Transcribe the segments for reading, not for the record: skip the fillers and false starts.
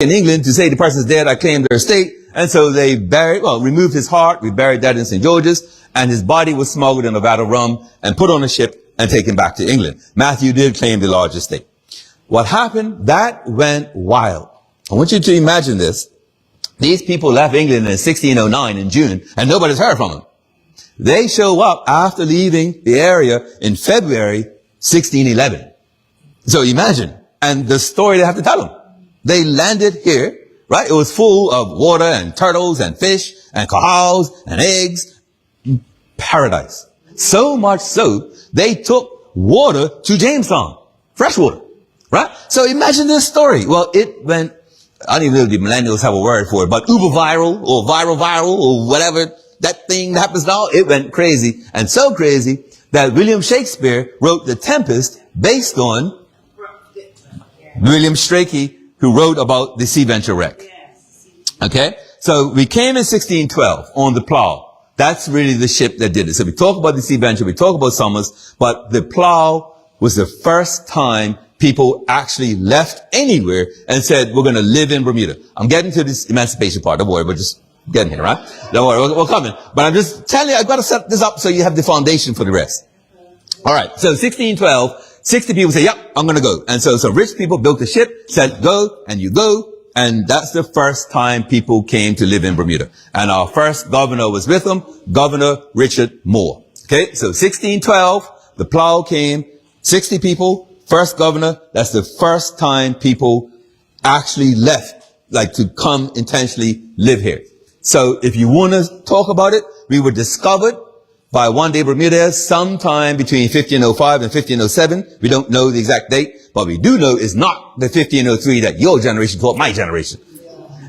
in England to say the person's dead, I claim their estate. And so they removed his heart. We buried that in St. George's, and his body was smuggled in a vat of rum and put on a ship and taken back to England. Matthew did claim the large estate. What happened? That went wild. I want you to imagine this. These people left England in 1609 in June, and nobody's heard from them. They show up after leaving the area in February 1611. So imagine, and the story they have to tell them. They landed here, right? It was full of water and turtles and fish and cows and eggs. Paradise. So much so, they took water to Jamestown. Fresh water, right? So imagine this story. Well, it went, I don't even know if the millennials have a word for it, but uber viral or viral or whatever that thing happens now. It went crazy, and so crazy that William Shakespeare wrote The Tempest based on William Strachey, who wrote about the Sea Venture wreck. Okay? So we came in 1612 on the Plough. That's really the ship that did it. So we talk about the Sea Venture, we talk about Somers, but the Plough was the first time people actually left anywhere and said, we're going to live in Bermuda. I'm getting to this emancipation part. Don't worry, we're just getting here, right? Don't worry, we're coming. But I'm just telling you, I've got to set this up so you have the foundation for the rest. All right. So 1612, 60 people say, yep, I'm going to go. And so rich people built a ship, said go, and you go. And that's the first time people came to live in Bermuda. And our first governor was with them, Governor Richard Moore. Okay. So 1612, the Plough came, 60 people, first governor. That's the first time people actually left, like to come intentionally live here. So if you want to talk about it, we were discovered by one day Bermudez sometime between 1505 and 1507. We don't know the exact date, but we do know it's not the 1503 that your generation taught my generation.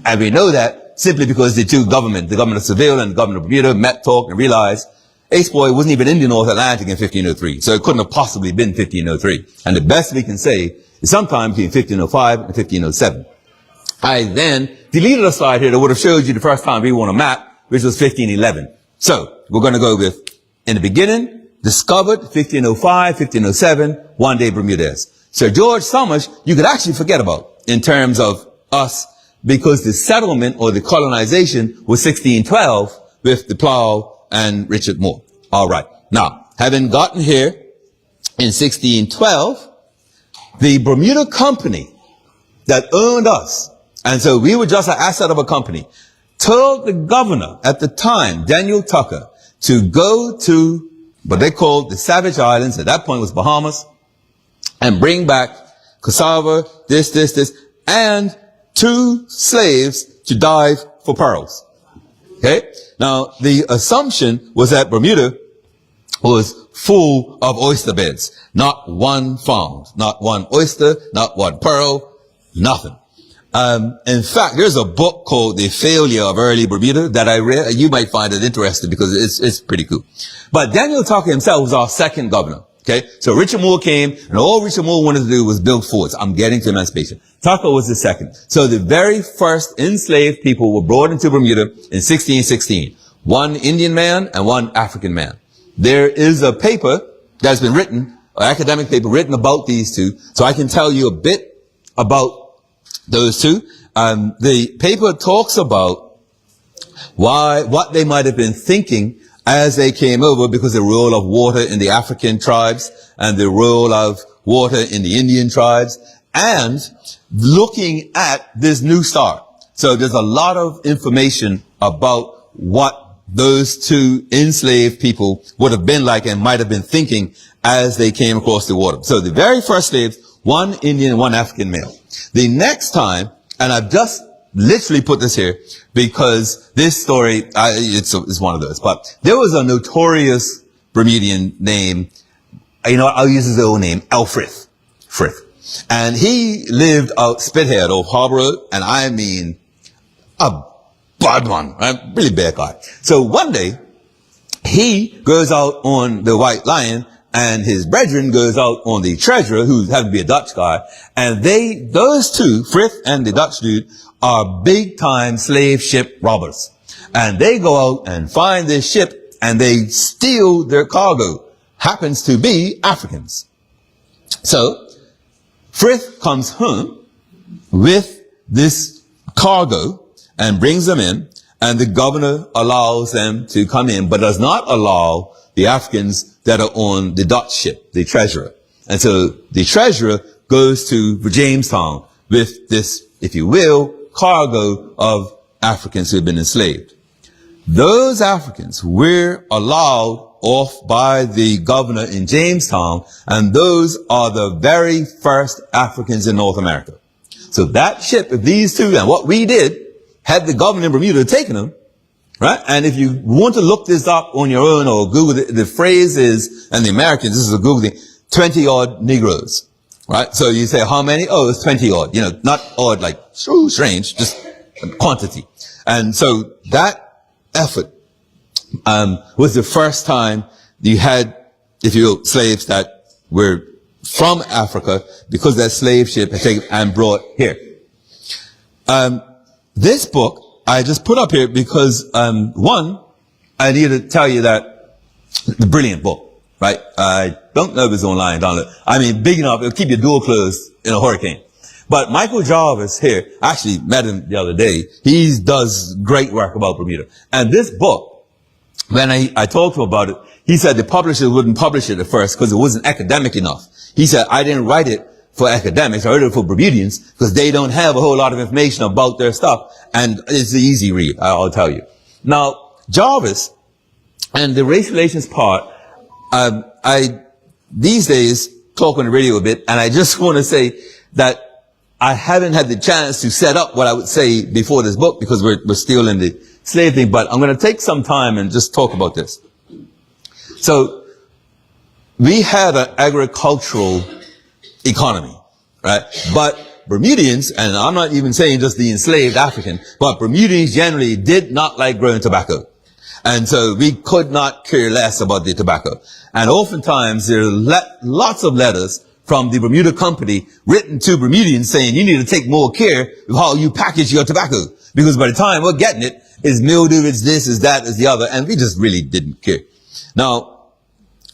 And we know that simply because the two governments, the government of Seville and the government of Bermuda, met, talked, and realized Ace Boy wasn't even in the North Atlantic in 1503. So it couldn't have possibly been 1503. And the best we can say is sometime between 1505 and 1507. I then deleted a slide here that would have showed you the first time we were on a map, which was 1511. So we're going to go with, in the beginning, discovered 1505, 1507, one day Bermudez. Sir George Somers, you could actually forget about in terms of us, because the settlement or the colonization was 1612 with the Plough and Richard Moore. All right. Now, having gotten here in 1612, the Bermuda Company that owned us, and so we were just an asset of a company, told the governor at the time, Daniel Tucker, to go to what they called the Savage Islands, at that point was Bahamas, and bring back cassava, this, and 2 slaves to dive for pearls. Okay? Now, the assumption was that Bermuda was full of oyster beds. Not one found. Not one oyster, not one pearl, nothing. In fact, there's a book called The Failure of Early Bermuda that I read. You might find it interesting because it's pretty cool. But Daniel Tucker himself was our second governor. Okay. So Richard Moore came, and all Richard Moore wanted to do was build forts. I'm getting to emancipation. Tucker was the second. So the very first enslaved people were brought into Bermuda in 1616. One Indian man and one African man. There is a paper that's been written, an academic paper written about these two. So I can tell you a bit about those two. The paper talks about what they might have been thinking as they came over, because the role of water in the African tribes and the role of water in the Indian tribes, and looking at this new star. So there's a lot of information about what those two enslaved people would have been like and might have been thinking as they came across the water. So the very first slaves, one Indian and one African male. The next time, and I've just literally put this here because this story, it's one of those, but there was a notorious Bermudian name, I'll use his own name, Alfred Frith. And he lived out Spithead off Harbor Road, and I mean, a bad one, right? Really bad guy. So one day, he goes out on the White Lion, and his brethren goes out on the Treasurer, who happened to be a Dutch guy, and those two, Frith and the Dutch dude, are big time slave ship robbers. And they go out and find this ship, and they steal their cargo. Happens to be Africans. So, Frith comes home with this cargo and brings them in, and the governor allows them to come in, but does not allow the Africans that are on the Dutch ship, the treasurer. And so the treasurer goes to Jamestown with this, if you will, cargo of Africans who have been enslaved. Those Africans were allowed off by the governor in Jamestown, and those are the very first Africans in North America. So that ship, if these two, and what we did, had the governor in Bermuda taken them, right? And if you want to look this up on your own or Google it, the phrase is, and the Americans, this is a Google thing, 20 odd Negroes, right? So you say, how many? Oh, it's 20 odd, you know, not odd like strange, just quantity. And so that effort, was the first time you had, if you will, slaves that were from Africa because that slave ship had taken and brought here. This book I just put up here because, one, I need to tell you that the brilliant book, right? I don't know if it's online, download. I mean, big enough, it'll keep your door closed in a hurricane. But Michael Jarvis here, I actually met him the other day. He does great work about Bermuda. And this book, when I talked to him about it, he said the publishers wouldn't publish it at first because it wasn't academic enough. He said, I didn't write it for academics. I wrote it for Bermudians because they don't have a whole lot of information about their stuff. And it's an easy read, I'll tell you. Now, Jarvis and the race relations part, I these days talk on the radio a bit, and I just want to say that I haven't had the chance to set up what I would say before this book because we're still in the slave thing, but I'm going to take some time and just talk about this. So we had an agricultural economy, right? But Bermudians, and I'm not even saying just the enslaved African, but Bermudians generally did not like growing tobacco. And so we could not care less about the tobacco. And oftentimes there are lots of letters from the Bermuda company written to Bermudians saying you need to take more care of how you package your tobacco. Because by the time we're getting it, it's mildew, it's this, it's that, it's the other, and we just really didn't care. Now,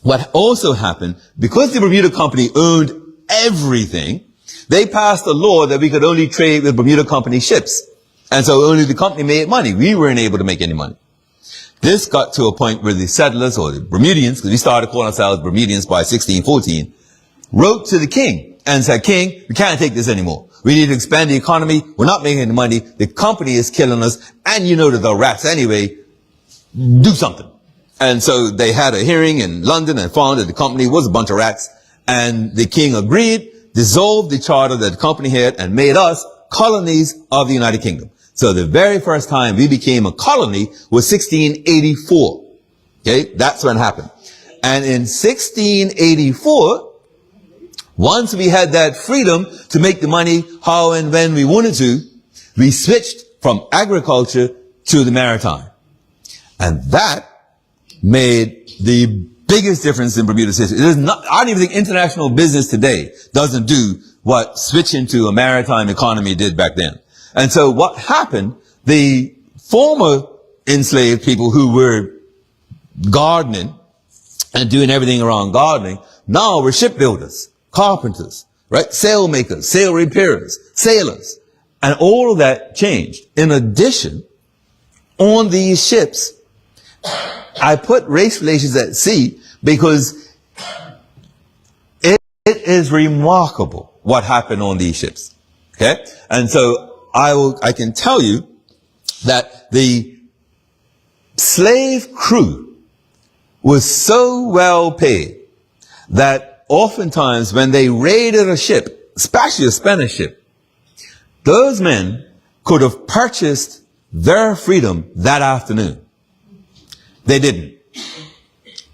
what also happened, because the Bermuda company owned everything, they passed a law that we could only trade with Bermuda company ships. And so only the company made money. We weren't able to make any money. This got to a point where the settlers, or the Bermudians, because we started calling ourselves Bermudians by 1614, wrote to the king and said, King, we can't take this anymore. We need to expand the economy. We're not making any money. The company is killing us. And you know that the rats anyway. Do something. And so they had a hearing in London and found that the company was a bunch of rats. And the king agreed, dissolved the charter that the company had, and made us colonies of the United Kingdom. So the very first time we became a colony was 1684. Okay, that's when it happened. And in 1684, once we had that freedom to make the money how and when we wanted to, we switched from agriculture to the maritime. And that made the biggest difference in Bermuda's history. It is not, I don't even think international business today doesn't do what switching to a maritime economy did back then. And so what happened, the former enslaved people who were gardening and doing everything around gardening, now were shipbuilders, carpenters, right? Sail makers, sail repairers, sailors. And all of that changed. In addition, on these ships, I put race relations at sea because it is remarkable what happened on these ships. Okay? And so I can tell you that the slave crew was so well paid that oftentimes when they raided a ship, especially a Spanish ship, those men could have purchased their freedom that afternoon. They didn't.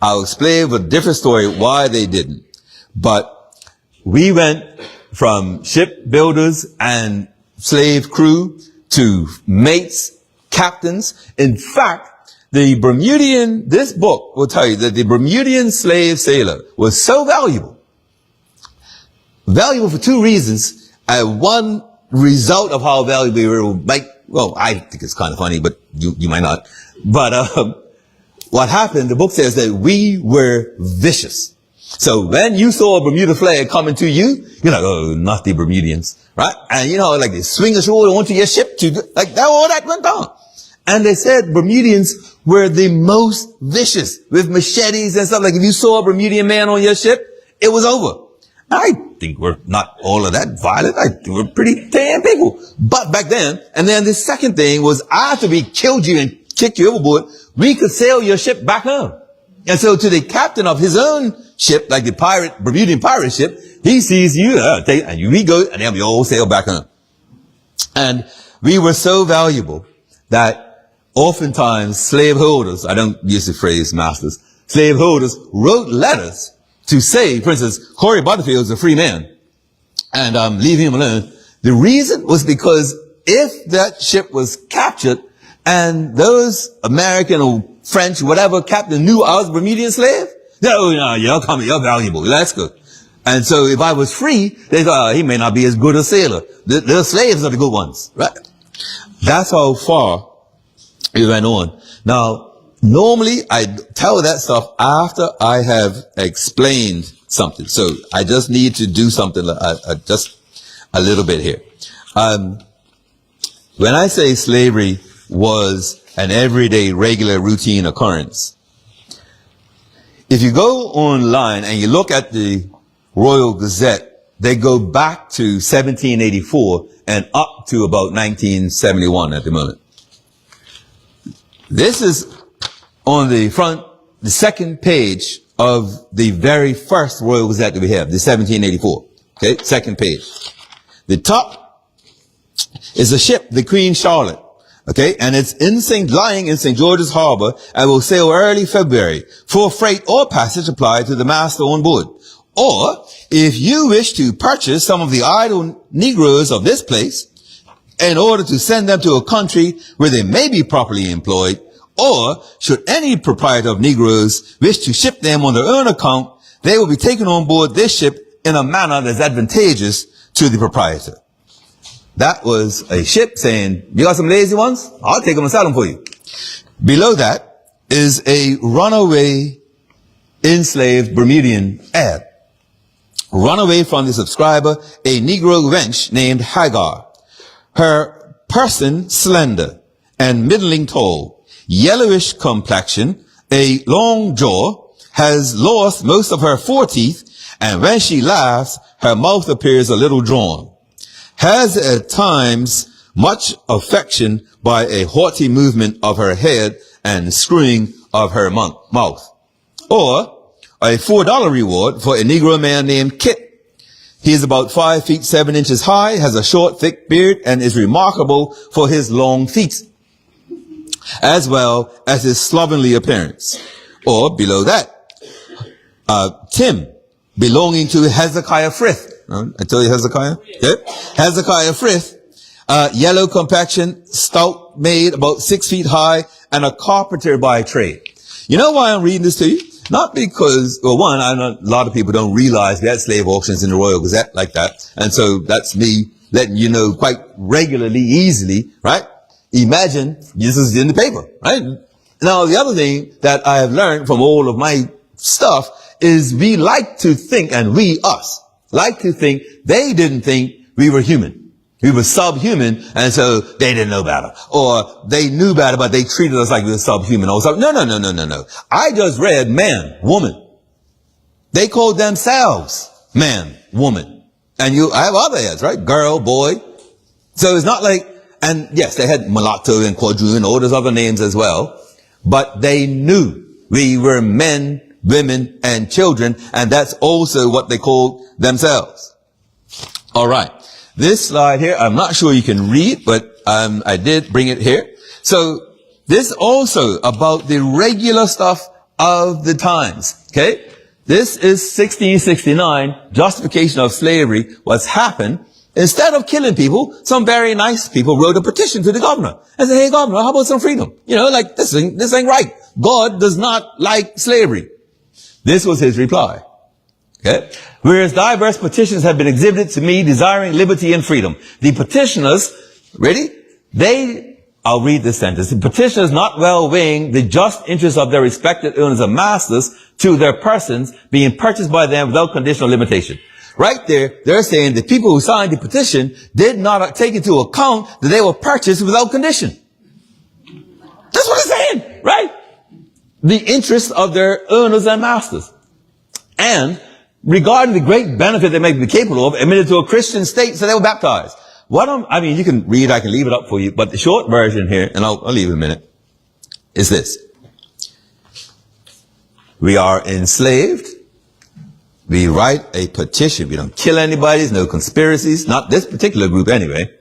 I'll explain with a different story why they didn't. But we went from shipbuilders and slave crew to mates, captains. In fact, the Bermudian, this book will tell you that the Bermudian slave sailor was so valuable. Valuable for two reasons. One result of how valuable we were might, well, I think it's kind of funny, but you might not. But, what happened, the book says that we were vicious. So when you saw a Bermuda flag coming to you, you're like, oh, not the Bermudians, right? And you know, like they swing ashore onto your ship to, like that, all that went down. And they said Bermudians were the most vicious with machetes and stuff. Like if you saw a Bermudian man on your ship, it was over. I think we're not all of that violent. I think we're pretty tame people. But back then, and then the second thing was after we killed you and kicked you overboard, we could sail your ship back home. And so to the captain of his own ship, like the Bermudian pirate ship, he sees you, and we go, and then we all sail back home. And we were so valuable that oftentimes slaveholders, I don't use the phrase masters, slaveholders wrote letters to say, for instance, Corey Butterfield is a free man, and leave him alone. The reason was because if that ship was captured and those American or French, whatever captain knew I was a Bermudian slave, no, you're coming, you're valuable, that's good. And so if I was free, they thought, he may not be as good a sailor. The slaves are the good ones, right? That's how far it went on. Now, normally I tell that stuff after I have explained something. So I just need to do something, just a little bit here. When I say slavery was an everyday, regular, routine occurrence, if you go online and you look at the Royal Gazette, they go back to 1784 and up to about 1971 at the moment. This is on the front, the second page of the very first Royal Gazette that we have, the 1784. Okay, second page. The top is a ship, the Queen Charlotte. Okay, and it's lying in St. George's Harbor and will sail early February for freight or passage applied to the master on board. Or, if you wish to purchase some of the idle Negroes of this place in order to send them to a country where they may be properly employed, or should any proprietor of Negroes wish to ship them on their own account, they will be taken on board this ship in a manner that's advantageous to the proprietor. That was a ship saying, you got some lazy ones? I'll take them and sell them for you. Below that is a runaway enslaved Bermudian ad. Runaway from the subscriber, a Negro wench named Hagar. Her person slender and middling tall, yellowish complexion, a long jaw, has lost most of her foreteeth, and when she laughs, her mouth appears a little drawn. Has at times much affection by a haughty movement of her head and screwing of her mouth. Or a $4 reward for a Negro man named Kit. He is about 5 feet 7 inches high, has a short, thick beard, and is remarkable for his long feet, as well as his slovenly appearance. Or below that, Tim, belonging to Hezekiah Frith. I tell you Hezekiah? Yep. Hezekiah Frith, yellow complexion, stout made, about 6 feet high, and a carpenter by trade. You know why I'm reading this to you? Not because, well, one, I know a lot of people don't realize we had slave auctions in the Royal Gazette like that. And so that's me letting you know quite regularly, easily, right? Imagine this is in the paper, right? Now, the other thing that I have learned from all of my stuff is we like to think, and us, like to think they didn't think we were human. We were subhuman, and so they didn't know better. Or they knew better, but they treated us like we were subhuman. Or something. No. I just read man, woman. They called themselves man, woman. And I have other ads, right? Girl, boy. So it's not like, and yes, they had mulatto and quadroon and all those other names as well. But they knew we were men, women, and children, and that's also what they called themselves. All right. This slide here, I'm not sure you can read, but I did bring it here. So this also about the regular stuff of the times. Okay? This is 1669, justification of slavery. What's happened? Instead of killing people, some very nice people wrote a petition to the governor and said, hey, governor, how about some freedom? You know, like this ain't right. God does not like slavery. This was his reply. Okay? Whereas diverse petitions have been exhibited to me desiring liberty and freedom. The petitioners, ready? They I'll read this sentence. The petitioners not well weighing the just interests of their respected owners and masters to their persons being purchased by them without condition or limitation. Right there, they're saying the people who signed the petition did not take into account that they were purchased without condition. That's what it's saying, right? The interests of their owners and masters. And regarding the great benefit they may be capable of, admitted to a Christian state, so they were baptized. You can read, I can leave it up for you, but the short version here, and I'll leave it a minute, is this. We are enslaved. We write a petition. We don't kill anybody. There's no conspiracies. Not this particular group anyway.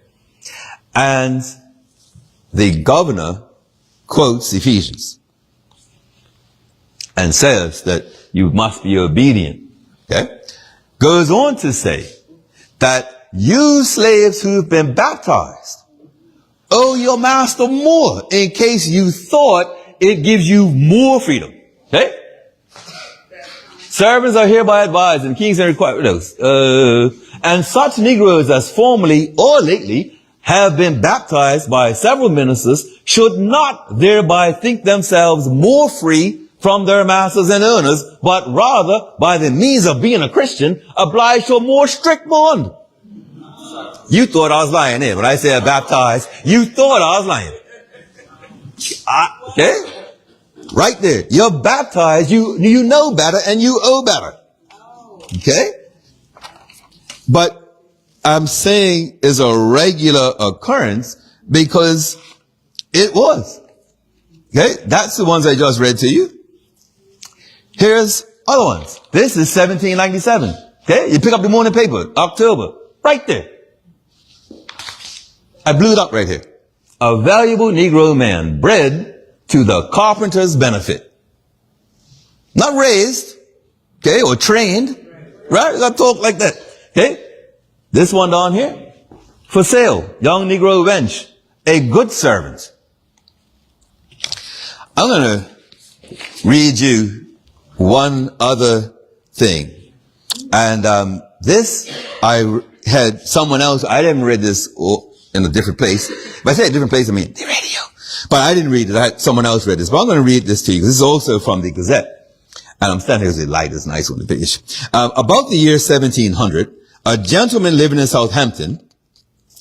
And the governor quotes Ephesians and says that you must be obedient. Okay? Goes on to say that you slaves who've been baptized owe your master more in case you thought it gives you more freedom. Okay? Servants are hereby advised and kings are required those. And such Negroes as formerly or lately have been baptized by several ministers should not thereby think themselves more free from their masters and owners, but rather by the means of being a Christian obliged to a more strict bond. You thought I was lying there. When I said baptized, you thought I was lying. Okay? Right there. You're baptized. You know better and you owe better. Okay? But I'm saying is a regular occurrence because it was. Okay? That's the ones I just read to you. Here's other ones. This is 1797. Okay? You pick up the morning paper, October. Right there. I blew it up right here. A valuable Negro man bred to the carpenter's benefit. Not raised, okay, or trained, right? I talk like that, okay? This one down here, for sale, young Negro wench, a good servant. I'm going to read you one other thing. And this, I had someone else, I didn't read this in a different place. If I say a different place, I mean the radio. But I didn't read it. I had someone else read this. But I'm going to read this to you. This is also from the Gazette. And I'm standing here with the light. It's nice on the page. About the year 1700, a gentleman living in Southampton,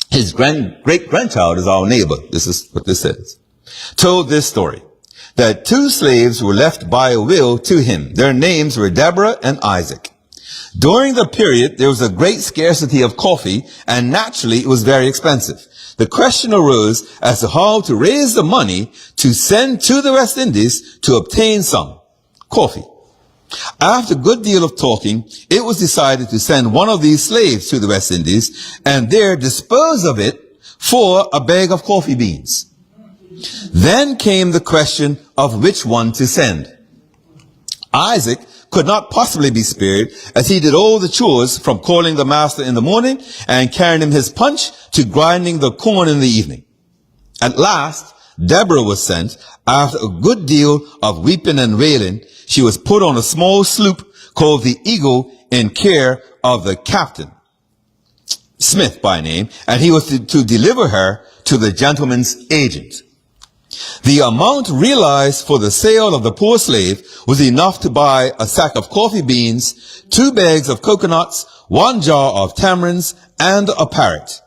his great-grandchild is our neighbor. This is what this says. Told this story. That two slaves were left by a will to him. Their names were Deborah and Isaac. During the period, there was a great scarcity of coffee, and naturally it was very expensive. The question arose as to how to raise the money to send to the West Indies to obtain some coffee. After a good deal of talking, it was decided to send one of these slaves to the West Indies and there dispose of it for a bag of coffee beans. Then came the question of which one to send. Isaac could not possibly be spared, as he did all the chores from calling the master in the morning and carrying him his punch to grinding the corn in the evening. At last, Deborah was sent. After a good deal of weeping and wailing, she was put on a small sloop called the Eagle in care of the captain, Smith by name, and he was to deliver her to the gentleman's agent. The amount realized for the sale of the poor slave was enough to buy a sack of coffee beans, 2 bags of coconuts, 1 jar of tamarinds, and a parrot.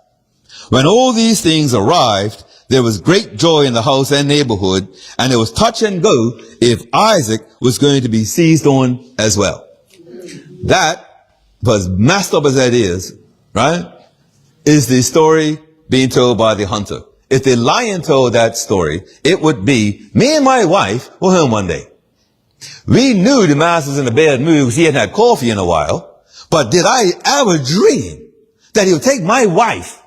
When all these things arrived, there was great joy in the house and neighborhood, and it was touch and go if Isaac was going to be seized on as well. That, was messed up as that is, right, is the story being told by the hunter. If the lion told that story, it would be, me and my wife were home one day. We knew the master was in a bad mood because he hadn't had coffee in a while. But did I ever dream that he would take my wife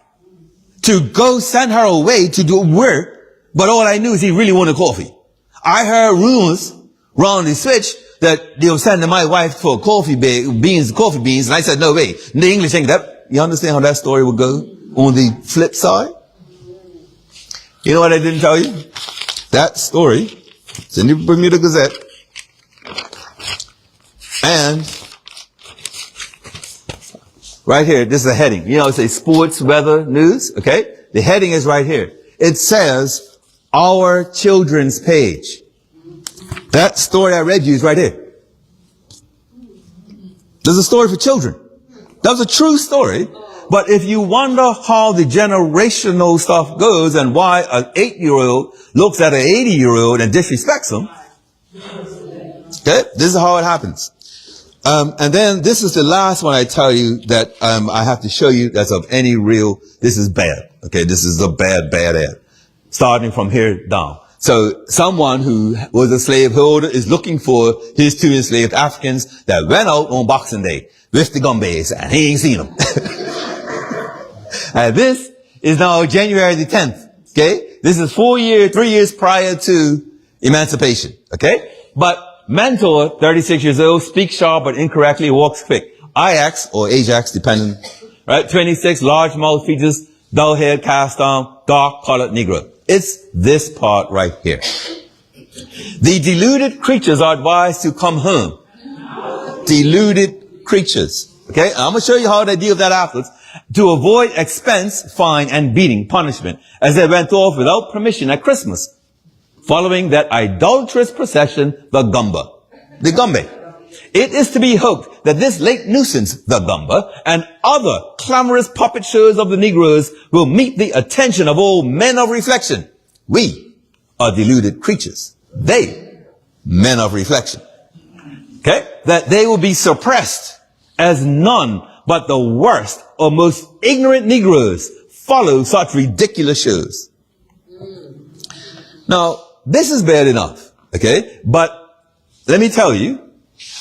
to go send her away to do work? But all I knew is he really wanted coffee. I heard rumors round the switch that they were sending my wife for coffee beans, and I said, no way. The English ain't that. You understand how that story would go on the flip side? You know what I didn't tell you? That story is in the Bermuda Gazette. And right here, this is a heading. You know, it's a sports weather news, okay? The heading is right here. It says, Our Children's page. That story I read you is right here. There's a story for children. That was a true story. But if you wonder how the generational stuff goes and why an 8-year-old looks at an 80-year-old and disrespects him, okay, this is how it happens. And then this is the last one I tell you that I have to show you that's of any real, this is bad. Okay, this is a bad ad. Starting from here down. So someone who was a slaveholder is looking for his 2 enslaved Africans that went out on Boxing Day with the gumbays and he ain't seen them. And this is now January the 10th. Okay, this is 3 years prior to Emancipation. Okay, but mentor, 36 years old, speaks sharp but incorrectly, walks quick. Ajax or Ajax, depending, right? 26, large mouth features, dull head, cast on, dark colored Negro. It's this part right here. The deluded creatures are advised to come home. Deluded creatures. Okay, I'm going to show you how they deal with that afterwards. To avoid expense, fine, and beating, punishment, as they went off without permission at Christmas, following that idolatrous procession, the Gumba. The Gumbe. It is to be hoped that this late nuisance, the Gumba, and other clamorous puppet shows of the Negroes will meet the attention of all men of reflection. We are deluded creatures. They, men of reflection. Okay? That they will be suppressed as none but the worst or most ignorant Negroes follow such ridiculous shows. Now, this is bad enough, okay? But let me tell you,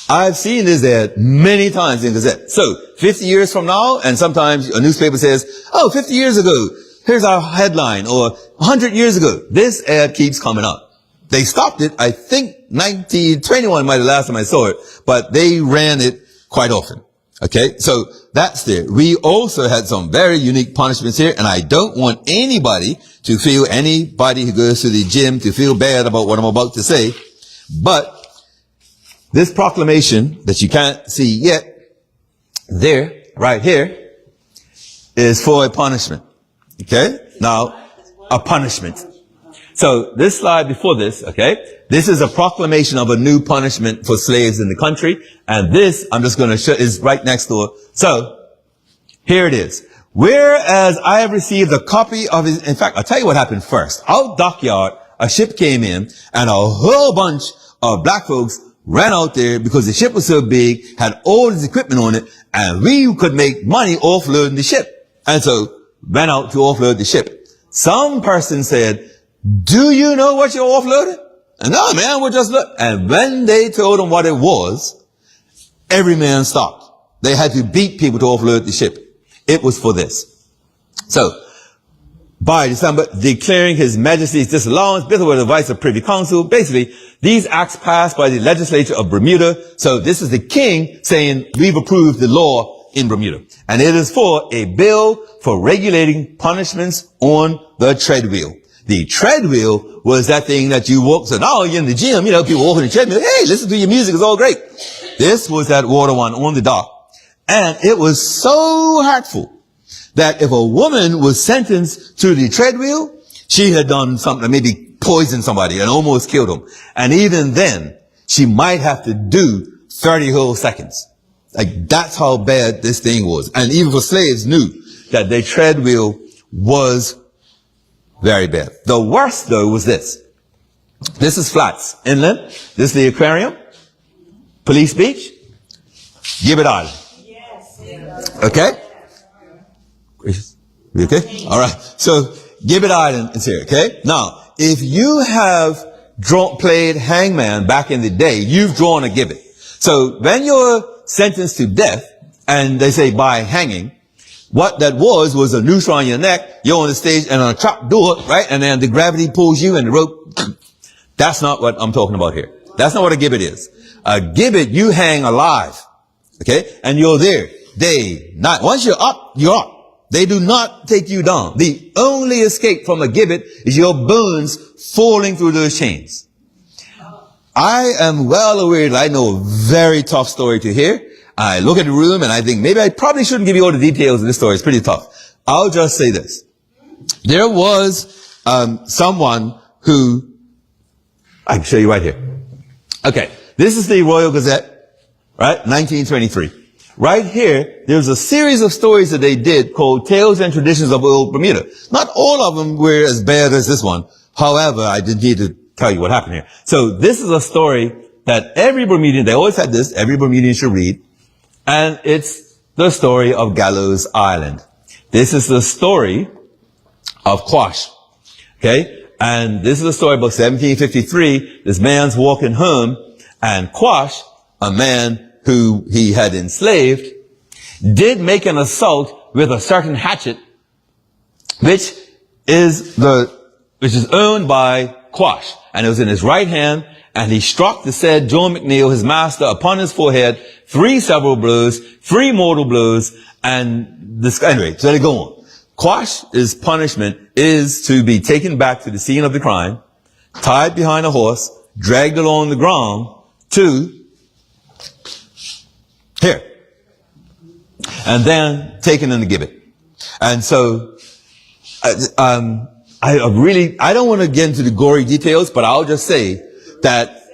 I've seen this ad many times in Gazette. So, 50 years from now, and sometimes a newspaper says, oh, 50 years ago, here's our headline, or 100 years ago. This ad keeps coming up. They stopped it, I think 1921 might have the last time I saw it, but they ran it quite often. Okay, so that's there. We also had some very unique punishments here, and I don't want anybody who goes to the gym to feel bad about what I'm about to say. But this proclamation that you can't see yet, there, right here, is for a punishment. Okay, now, a punishment. So this slide before this, okay, this is a proclamation of a new punishment for slaves in the country. And this, I'm just going to show, is right next door. So here it is. Whereas I have received a copy of his, in fact, I'll tell you what happened first. Out dockyard, a ship came in and a whole bunch of black folks ran out there because the ship was so big, had all this equipment on it, and we could make money offloading the ship. And so ran out to offload the ship. Some person said, do you know what you're offloading? And no, man, we're just look. And when they told them what it was, every man stopped. They had to beat people to offload the ship. It was for this. So, by December, declaring His Majesty's disallowance, with the advice of Privy Council, basically, these acts passed by the legislature of Bermuda. So this is the king saying, we've approved the law in Bermuda. And it is for a bill for regulating punishments on the treadwheel. The treadwheel was that thing that you walk, so now you're in the gym, people walking the treadmill, hey, listen to your music, it's all great. This was that water one on the dock. And it was so hurtful that if a woman was sentenced to the treadwheel, she had done something, maybe poisoned somebody and almost killed them. And even then, she might have to do 30 whole seconds. Like, that's how bad this thing was. And even for slaves knew that the treadwheel was very bad. The worst, though, was this. This is Flats, inland. This is the aquarium. Police Beach. Gibbet Island. Okay? You okay? All right. So, Gibbet Island is here, okay? Now, if you have played hangman back in the day, you've drawn a gibbet. So, when you're sentenced to death, and they say by hanging, what that was a noose around your neck, you're on the stage and on a trap door, right? And then the gravity pulls you and the rope. That's not what I'm talking about here. That's not what a gibbet is. A gibbet, you hang alive. Okay? And you're there day, night. Once you're up, you're up. They do not take you down. The only escape from a gibbet is your bones falling through those chains. I am well aware that I know a very tough story to hear. I look at the room and I think maybe I probably shouldn't give you all the details of this story. It's pretty tough. I'll just say this. There was someone who, I can show you right here. Okay, this is the Royal Gazette, right, 1923. Right here, there's a series of stories that they did called Tales and Traditions of Old Bermuda. Not all of them were as bad as this one. However, I did need to tell you what happened here. So this is a story that every Bermudian, they always had this, every Bermudian should read. And it's the story of Gallows Island. This is the story of Quash. Okay? And this is a story about 1753. This man's walking home, and Quash, a man who he had enslaved, did make an assault with a certain hatchet, which is owned by Quash. And it was in his right hand, and he struck the said John McNeil, his master, upon his forehead, 3 several blows, 3 mortal blows, and this, anyway, so they go on. Quash's punishment is to be taken back to the scene of the crime, tied behind a horse, dragged along the ground to here, and then taken in the gibbet. And so, I don't want to get into the gory details, but I'll just say that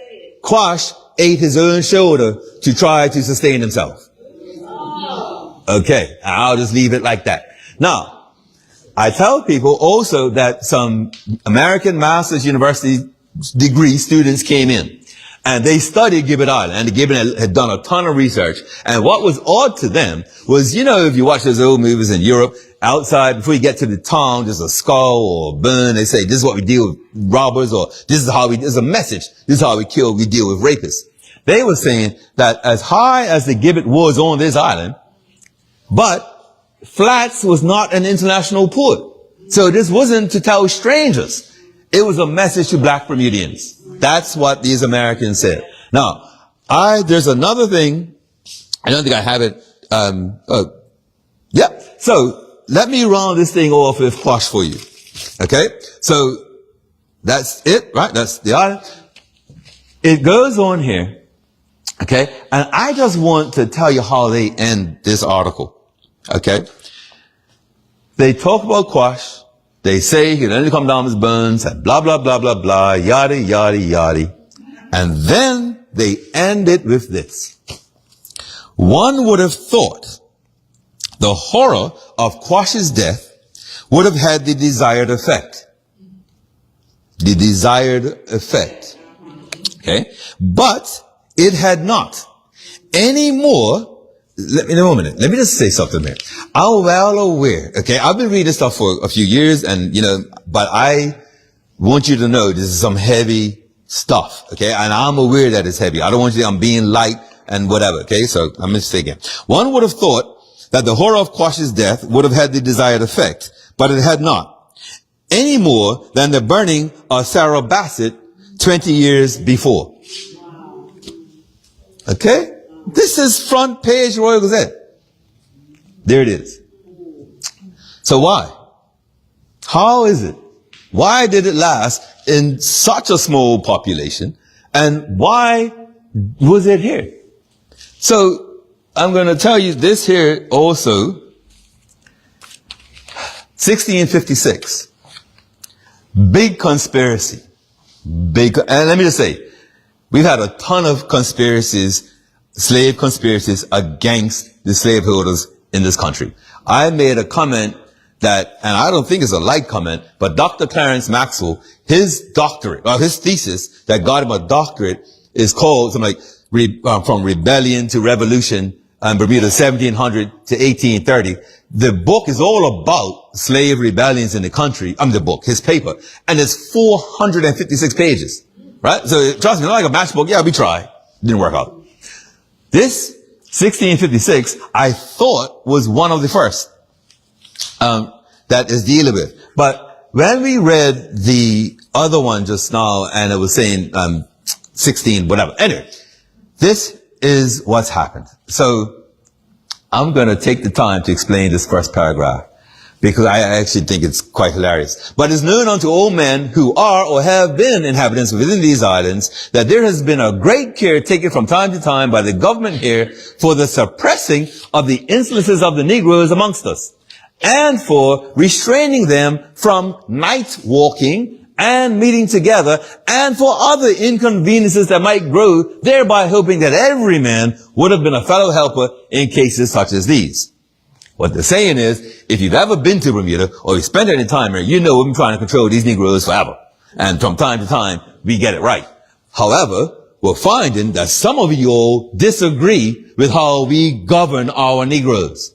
Quash ate his own shoulder to try to sustain himself. Okay, I'll just leave it like that. Now, I tell people also that some American Master's University degree students came in. And they studied Gibbet Island, and the Gibbet had done a ton of research. And what was odd to them was, you know, if you watch those old movies in Europe, outside, before you get to the town, there's a skull or a burn. They say, this is what we deal with robbers, or this is how there's a message. This is how we deal with rapists. They were saying that as high as the Gibbet was on this island, but Flats was not an international port. So this wasn't to tell strangers. It was a message to black Bermudians. That's what these Americans said. Now, there's another thing. I don't think I have it. Yeah. So let me round this thing off with Quash for you. Okay. So that's it, right? That's the island. It goes on here. Okay. And I just want to tell you how they end this article. Okay. They talk about Quash. They say he can only come down with burns and blah, blah, blah, blah, blah, yada, yada, yada. And then they end it with this. One would have thought the horror of Quash's death would have had the desired effect. The desired effect. Okay? But it had not. Any more. Let me just say something here. I'm well aware, okay, I've been reading this stuff for a few years, and, you know, but I want you to know this is some heavy stuff, okay, and I'm aware that it's heavy. I don't want you to think I'm being light and whatever, okay, so I'm going to say again. One would have thought that the horror of Quash's death would have had the desired effect, but it had not. Any more than the burning of Sarah Bassett 20 years before. Okay? This is front page Royal Gazette. There it is. So why? How is it? Why did it last in such a small population? And why was it here? So I'm going to tell you this here also. 1656. Big conspiracy. And let me just say, we've had a ton of conspiracies, slave conspiracies against the slaveholders in this country. I made a comment that, and I don't think it's a light comment, but Dr. Clarence Maxwell, his doctorate, or his thesis that got him a doctorate is called something like From Rebellion to Revolution in Bermuda, 1700 to 1830. The book is all about slave rebellions in the country. The book, his paper, and it's 456 pages, right? So trust me, not like a match book. Yeah, we tried. Didn't work out. This 1656, I thought was one of the first that is dealing with. But when we read the other one just now, and it was saying 16, whatever. Anyway, this is what's happened. So I'm going to take the time to explain this first paragraph, because I actually think it's quite hilarious. But it's known unto all men who are or have been inhabitants within these islands that there has been a great care taken from time to time by the government here for the suppressing of the insolences of the Negroes amongst us, and for restraining them from night walking and meeting together, and for other inconveniences that might grow, thereby hoping that every man would have been a fellow helper in cases such as these. What they're saying is, if you've ever been to Bermuda, or you spent any time here, you know we've been trying to control these Negroes forever. And from time to time, we get it right. However, we're finding that some of you all disagree with how we govern our Negroes,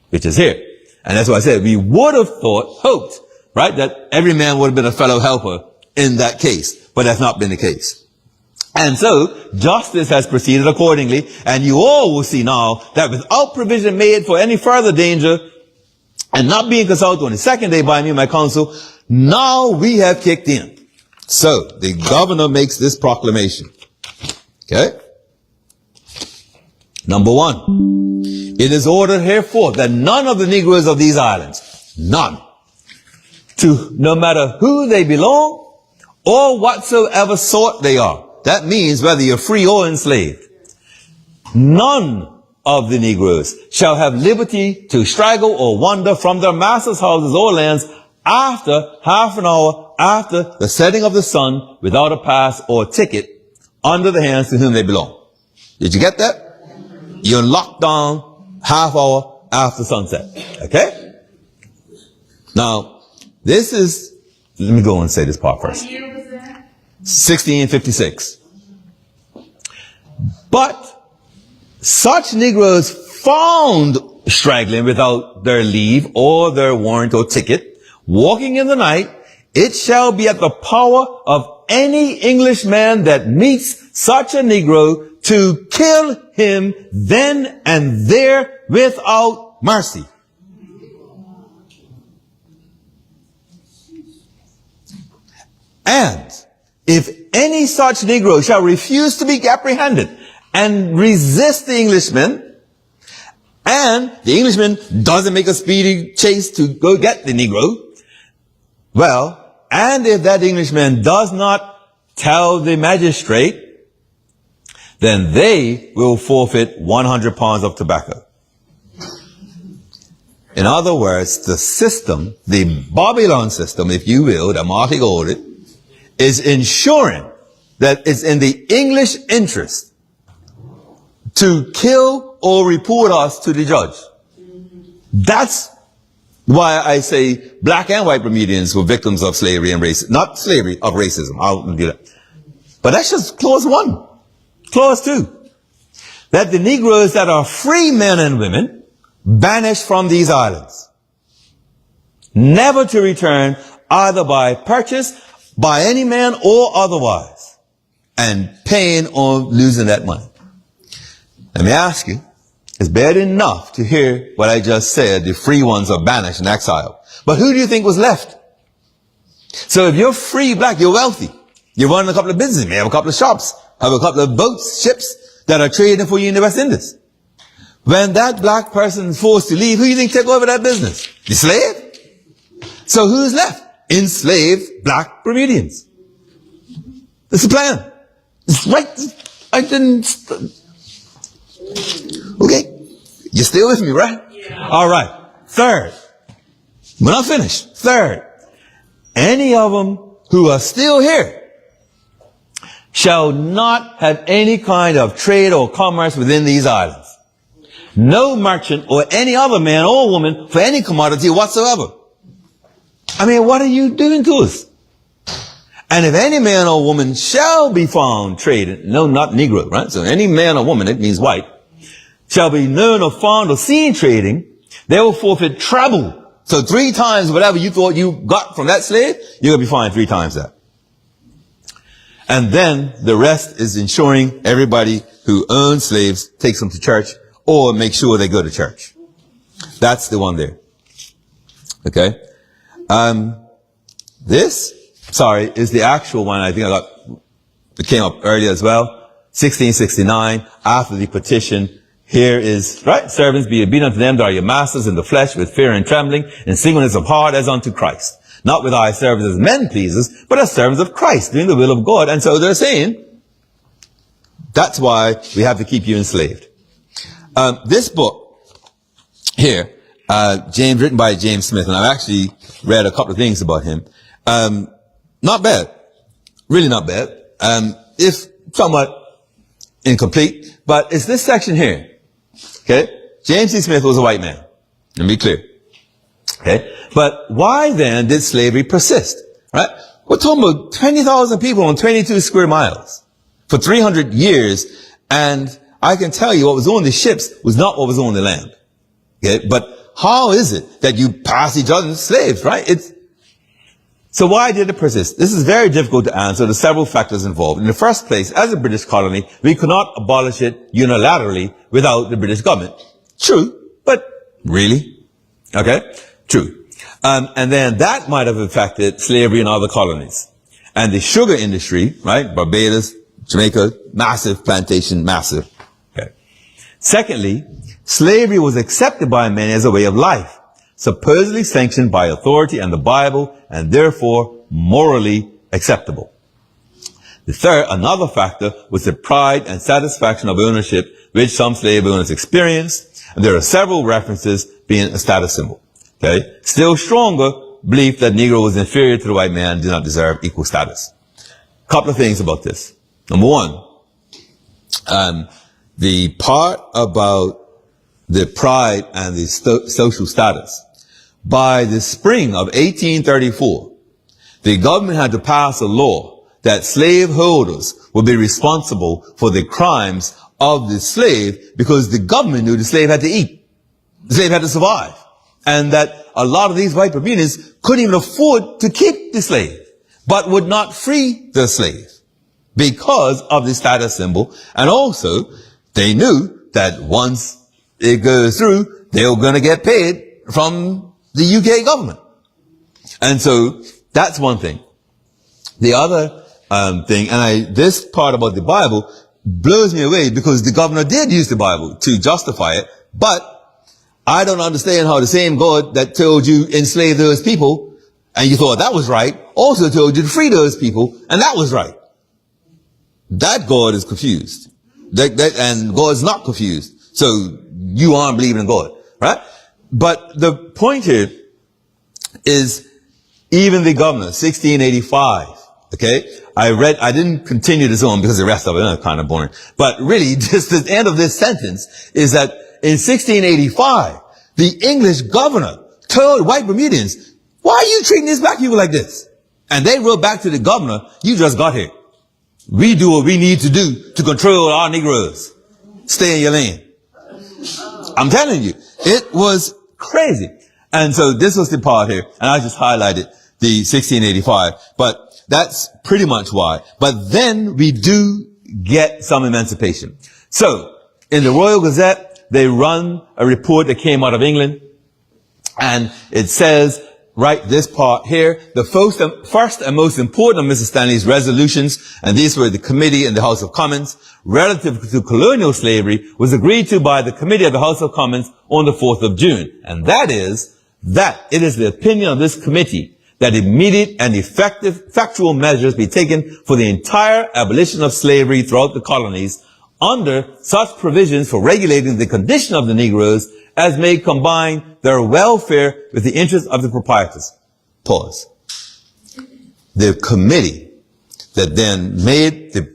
which is here. And that's why I said we would have hoped, right, that every man would have been a fellow helper in that case. But that's not been the case. And so, justice has proceeded accordingly, and you all will see now that without provision made for any further danger, and not being consulted on the second day by me and my council, now we have kicked in. So, the governor makes this proclamation. Okay? Number one, it is ordered herefore that none of the Negroes of these islands, none, to no matter who they belong, or whatsoever sort they are. That means whether you're free or enslaved. None of the Negroes shall have liberty to straggle or wander from their masters' houses or lands after half an hour after the setting of the sun without a pass or ticket under the hands to whom they belong. Did you get that? You're locked down half hour after sunset. Okay? Now, this is, let me go and say this part first. 1656. But such Negroes found straggling without their leave or their warrant or ticket, walking in the night, it shall be at the power of any Englishman that meets such a Negro to kill him then and there without mercy. And if any such Negro shall refuse to be apprehended and resist the Englishman, and the Englishman doesn't make a speedy chase to go get the Negro, well, and if that Englishman does not tell the magistrate, then they will forfeit 100 pounds of tobacco. In other words, the system, the Babylon system, if you will, that Marty called it, is ensuring that it's in the English interest to kill or report us to the judge. That's why I say black and white Bermudians were victims of slavery and racism. Not slavery, of racism. I'll do that. But that's just clause 1. Clause 2. That the Negroes that are free men and women banished from these islands, never to return either by purchase, by any man or otherwise, and paying or losing that money. Let me ask you, it's bad enough to hear what I just said, the free ones are banished and exiled. But who do you think was left? So if you're free black, you're wealthy. You're running a couple of businesses, you may have a couple of shops, have a couple of boats, ships that are trading for you in the West Indies. When that black person is forced to leave, who do you think take over that business? The slave? So who's left? Enslaved black Bermudians. It's the plan. It's right. I didn't. Okay. You're still with me, right? Yeah. All right. Third. We're not finished. Third. Any of them who are still here shall not have any kind of trade or commerce within these islands. No merchant or any other man or woman for any commodity whatsoever. I mean, what are you doing to us? And if any man or woman shall be found trading, no, not Negro, right? So any man or woman, it means white, shall be known or found or seen trading, they will forfeit treble. So 3 times whatever you thought you got from that slave, you're going to be fined 3 times that. And then the rest is ensuring everybody who owns slaves takes them to church or make sure they go to church. That's the one there. Okay? This is the actual one. I think it came up earlier as well. 1669, after the petition. Here is, right? Servants, be obedient unto them that are your masters in the flesh with fear and trembling, in singleness of heart as unto Christ. Not with eye service as men pleasers, but as servants of Christ, doing the will of God. And so they're saying, that's why we have to keep you enslaved. This book here, written by James Smith, and I've actually read a couple of things about him. Not bad. Really not bad. If somewhat incomplete, but it's this section here. Okay? James C. Smith was a white man. Let me be clear. Okay? But why then did slavery persist? Right? We're talking about 20,000 people on 22 square miles for 300 years, and I can tell you what was on the ships was not what was on the land. Okay? But how is it that you pass each other as slaves, right? So why did it persist? This is very difficult to answer. There's several factors involved. In the first place, as a British colony, we could not abolish it unilaterally without the British government. True, but really? Okay? True. And then that might have affected slavery in other colonies. And the sugar industry, right? Barbados, Jamaica, massive plantation, massive. Okay. Secondly, slavery was accepted by many as a way of life, supposedly sanctioned by authority and the Bible, and therefore morally acceptable. Another factor was the pride and satisfaction of ownership, which some slave owners experienced, and there are several references being a status symbol. Okay? Still stronger belief that Negro was inferior to the white man, did not deserve equal status. Couple of things about this. Number one, the part about the pride and the social status. By the spring of 1834, the government had to pass a law that slaveholders would be responsible for the crimes of the slave because the government knew the slave had to eat. The slave had to survive. And that a lot of these white Bermudians couldn't even afford to keep the slave, but would not free the slave because of the status symbol. And also, they knew that once it goes through, they were going to get paid from the UK government. And so, that's one thing. The other thing, and this part about the Bible blows me away because the governor did use the Bible to justify it, but I don't understand how the same God that told you enslave those people, and you thought that was right, also told you to free those people, and that was right. That God is confused. And God's not confused. So you aren't believing in God, right? But the point here is even the governor, 1685, okay? I didn't continue this on because the rest of it is kind of boring. But really, just the end of this sentence is that in 1685, the English governor told white Bermudians, why are you treating these black people like this? And they wrote back to the governor, you just got here. We do what we need to do to control our Negroes. Stay in your lane. I'm telling you, it was crazy. And so this was the part here, and I just highlighted the 1685, but that's pretty much why. But then we do get some emancipation. So, in the Royal Gazette, they run a report that came out of England, and it says, right, this part here, the first and most important of Mrs. Stanley's resolutions, and these were the committee in the House of Commons, relative to colonial slavery, was agreed to by the committee of the House of Commons on the 4th of June. And that is, that it is the opinion of this committee that immediate and effective factual measures be taken for the entire abolition of slavery throughout the colonies under such provisions for regulating the condition of the Negroes as may combine their welfare with the interests of the proprietors. Pause. The committee that then made the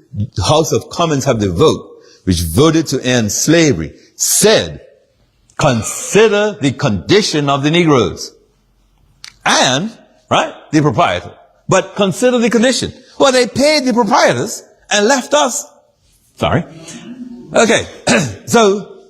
House of Commons have the vote, which voted to end slavery, said, consider the condition of the Negroes. And, right, the proprietor. But consider the condition. Well, they paid the proprietors and left us. Sorry. Okay. So,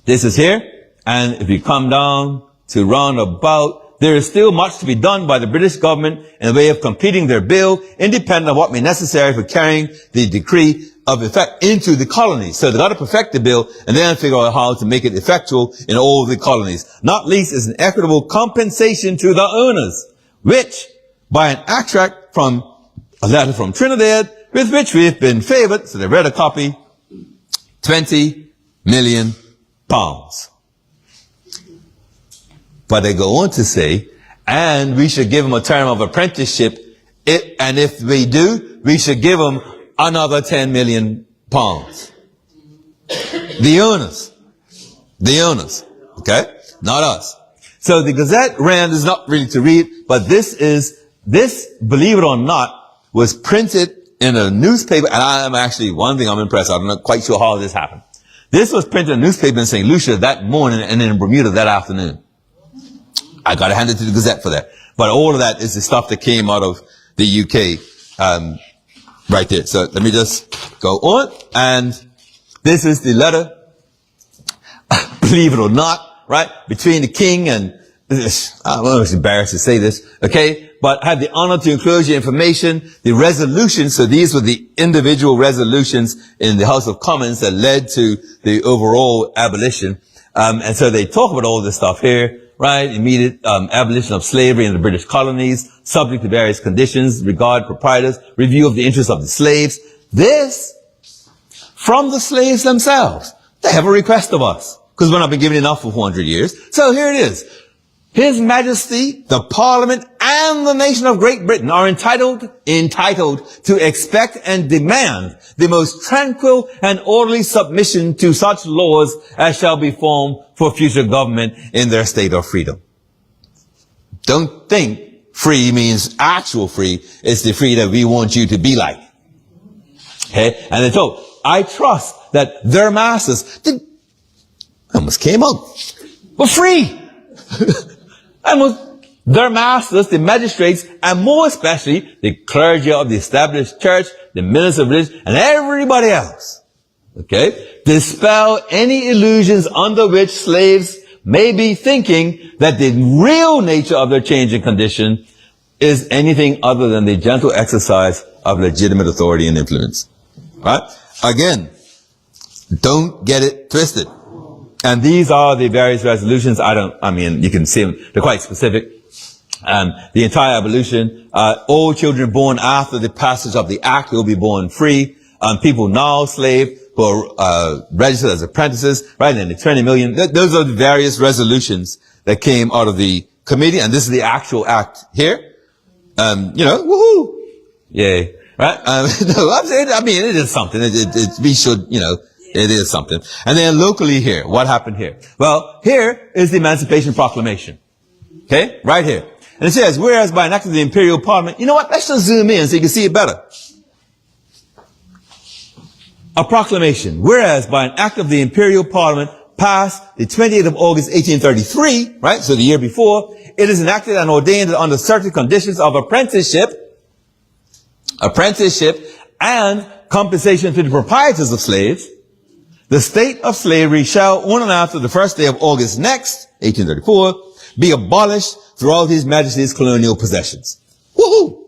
this is here. And if you come down to round about, there is still much to be done by the British government in the way of completing their bill, independent of what may be necessary for carrying the decree of effect into the colonies. So they got to perfect the bill and then figure out how to make it effectual in all the colonies. Not least is an equitable compensation to the owners, which, by an extract from a letter from Trinidad, with which we've been favored, so they read a copy, 20 million pounds. But they go on to say, and we should give them a term of apprenticeship, and if we do, we should give them another 10 million pounds. The owners, okay? Not us. So the Gazette Rand is not really to read, but this is this, believe it or not, was printed in a newspaper, and I'm actually, one thing I'm impressed, I'm not quite sure how this happened. This was printed in a newspaper in St. Lucia that morning and in Bermuda that afternoon. I got to hand it to the Gazette for that. But all of that is the stuff that came out of the UK, right there. So let me just go on. And this is the letter, believe it or not, right, between the king and, I'm almost embarrassed to say this, okay, but I had the honor to enclose your information, the resolutions. So these were the individual resolutions in the House of Commons that led to the overall abolition. And so they talk about all this stuff here, right? Immediate abolition of slavery in the British colonies, subject to various conditions, regard proprietors, review of the interests of the slaves. This, from the slaves themselves. They have a request of us, because we've not been given enough for 400 years. So here it is. His Majesty, the Parliament, and the nation of Great Britain are entitled to expect and demand the most tranquil and orderly submission to such laws as shall be formed for future government in their state of freedom. Don't think free means actual free. It's the free that we want you to be like. Okay? And they told, I trust that their masters, they almost came out, were free. And their masters, the magistrates, and more especially the clergy of the established church, the ministers of religion, and everybody else. Okay? Dispel any illusions under which slaves may be thinking that the real nature of their changing condition is anything other than the gentle exercise of legitimate authority and influence. Right? Again, don't get it twisted. And these are the various resolutions. You can see them. They're quite specific. The entire abolition, all children born after the passage of the act will be born free. People now slave who are registered as apprentices, right? And the 20 million. Those are the various resolutions that came out of the committee. And this is the actual act here. Woohoo! Yay. Right? No, I'm saying, it is something. We should, it is something. And then locally here, what happened here? Well, here is the Emancipation Proclamation. Okay? Right here. And it says, whereas by an act of the Imperial Parliament, you know what? Let's just zoom in so you can see it better. A proclamation. Whereas by an act of the Imperial Parliament passed the 28th of August, 1833, right? So the year before, it is enacted and ordained that under certain conditions of apprenticeship and compensation to the proprietors of slaves, the state of slavery shall, on and after the first day of August next, 1834, be abolished throughout His Majesty's colonial possessions. Woohoo!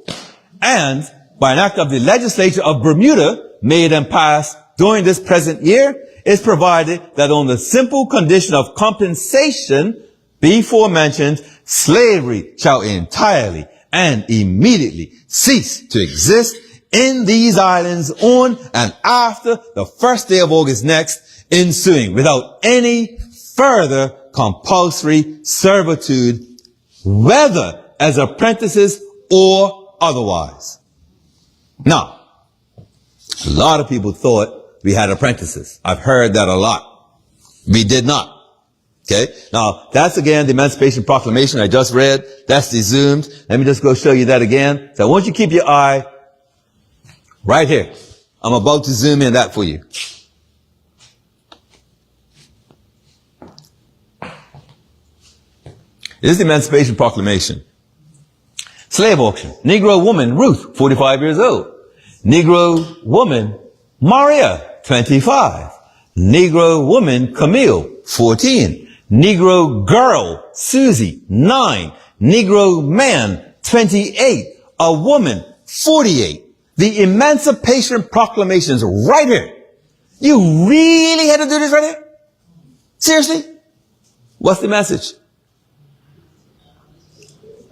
And by an act of the legislature of Bermuda, made and passed during this present year, is provided that on the simple condition of compensation before mentioned, slavery shall entirely and immediately cease to exist in these islands on and after the first day of August next ensuing, without any further compulsory servitude, whether as apprentices or otherwise. Now, a lot of people thought we had apprentices. I've heard that a lot. We did not. Okay? Now, that's again the Emancipation Proclamation I just read. That's the zoomed. Let me just go show you that again. So I want you to keep your eye right here. I'm about to zoom in that for you. This is the Emancipation Proclamation. Slave auction. Negro woman Ruth, 45 years old. Negro woman Maria, 25. Negro woman Camille, 14. Negro girl Susie, 9. Negro man, 28. A woman, 48. The Emancipation Proclamation is right here. You really had to do this right here? Seriously? What's the message?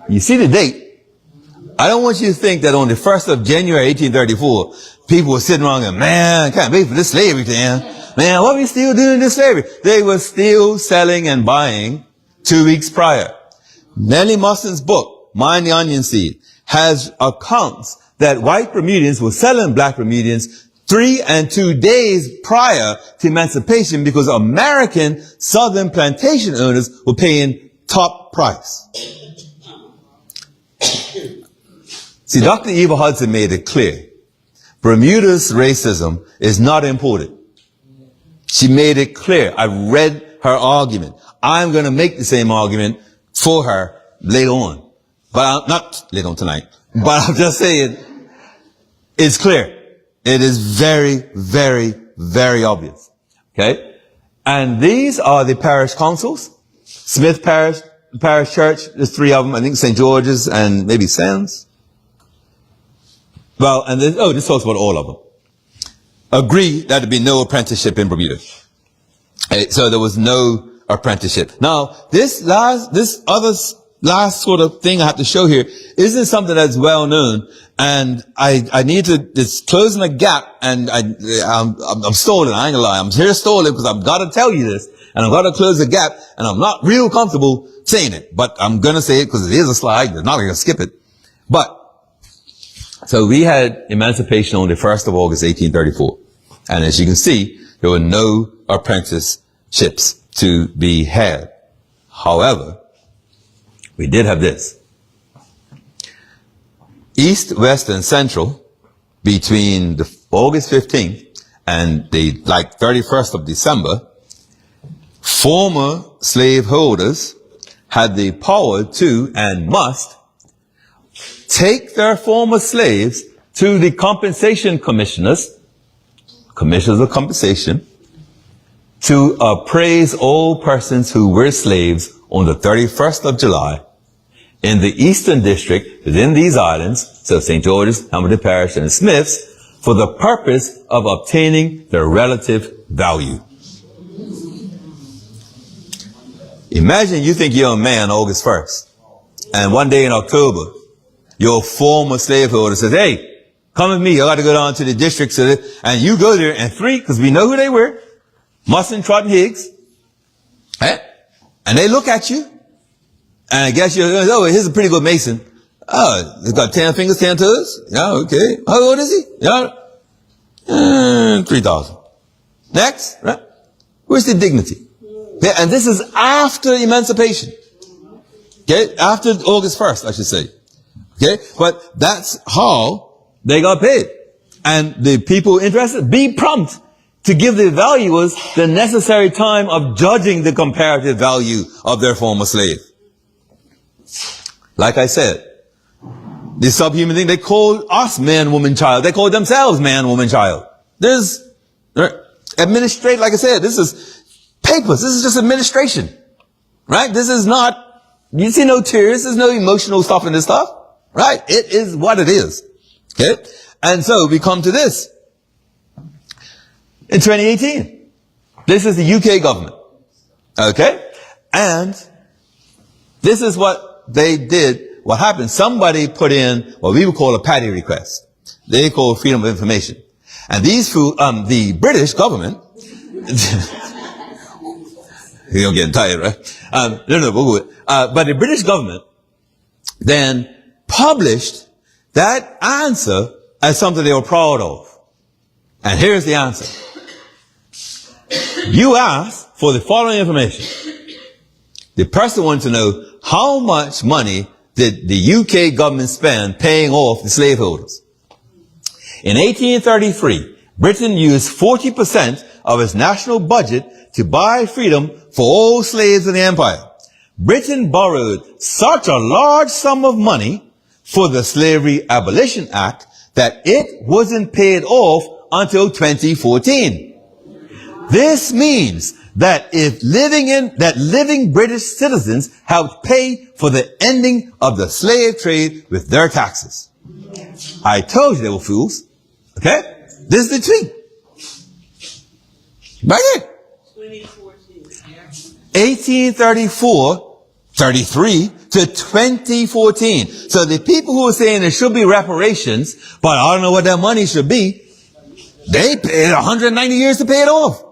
You see the date. I don't want you to think that on the 1st of January, 1834, people were sitting around going, man, can't wait for this slavery thing. Man, what are we still doing this slavery? They were still selling and buying 2 weeks prior. Nellie Mustin's book, Mind the Onion Seed, has accounts that white Bermudians were selling black Bermudians 3 and 2 days prior to emancipation because American southern plantation owners were paying top price. See, Dr. Eva Hudson made it clear. Bermuda's racism is not imported. She made it clear. I read her argument. I'm going to make the same argument for her later on. But not later on tonight. But I'm just saying, it's clear. It is very, very, very obvious. Okay? And these are the parish councils. Smith Parish Church, there's 3 of them. I think St. George's and maybe Sands. Well, and this talks about all of them. Agree that there'd be no apprenticeship in Bermuda. So there was no apprenticeship. Now, this other last sort of thing I have to show here isn't something that's well known, and I need to, it's closing a gap, and I'm stalling, I ain't gonna lie, I'm here stalling because I've got to tell you this, and I've got to close the gap, and I'm not real comfortable saying it, but I'm gonna say it because it is a slide, I'm not gonna skip it. But, so we had emancipation on the 1st of August, 1834, and as you can see, there were no apprenticeships to be had. However, we did have this. East, West, and Central, between the August 15th and the 31st of December, former slaveholders had the power to and must take their former slaves to the compensation commissioners of compensation, to appraise all persons who were slaves on the 31st of July in the Eastern District within these islands, so St. George's, Hamilton Parish, and Smith's, for the purpose of obtaining their relative value. Imagine you think you're a man August 1st, and one day in October, your former slaveholder says, hey, come with me, I got to go down to the district, and you go there, and 3, because we know who they were, Musson, Trott, and Higgs, and they look at you, and I guess you're, oh, here's a pretty good mason. Oh, he's got 10 fingers, 10 toes. Yeah, okay. How old is he? Yeah, 3,000. Next, right? Where's the dignity? Okay, and this is after emancipation. Okay, after August 1st, I should say. Okay, but that's how they got paid. And the people interested, be prompt to give the valuers the necessary time of judging the comparative value of their former slave. Like I said, the subhuman thing, they call us man, woman, child. They call themselves man, woman, child. There's administrate, like I said, this is papers. This is just administration. Right? This is not, you see no tears. There's no emotional stuff in this stuff. Right? It is what it is. Okay? And so we come to this. In 2018, this is the UK government. Okay? And this is what they did. What happened? Somebody put in what we would call a PADI request. They call Freedom of Information. And these the British government, you're getting tired, right? But the British government then published that answer as something they were proud of. And here's the answer. You asked for the following information. The person wanted to know how much money did the UK government spend paying off the slaveholders. In 1833, Britain used 40% of its national budget to buy freedom for all slaves in the empire. Britain borrowed such a large sum of money for the Slavery Abolition Act that it wasn't paid off until 2014. This means that living British citizens helped pay for the ending of the slave trade with their taxes. I told you they were fools. Okay? This is the tweet. Right here. 1834, 33 to 2014. So the people who are saying there should be reparations, but I don't know what that money should be, they paid 190 years to pay it off.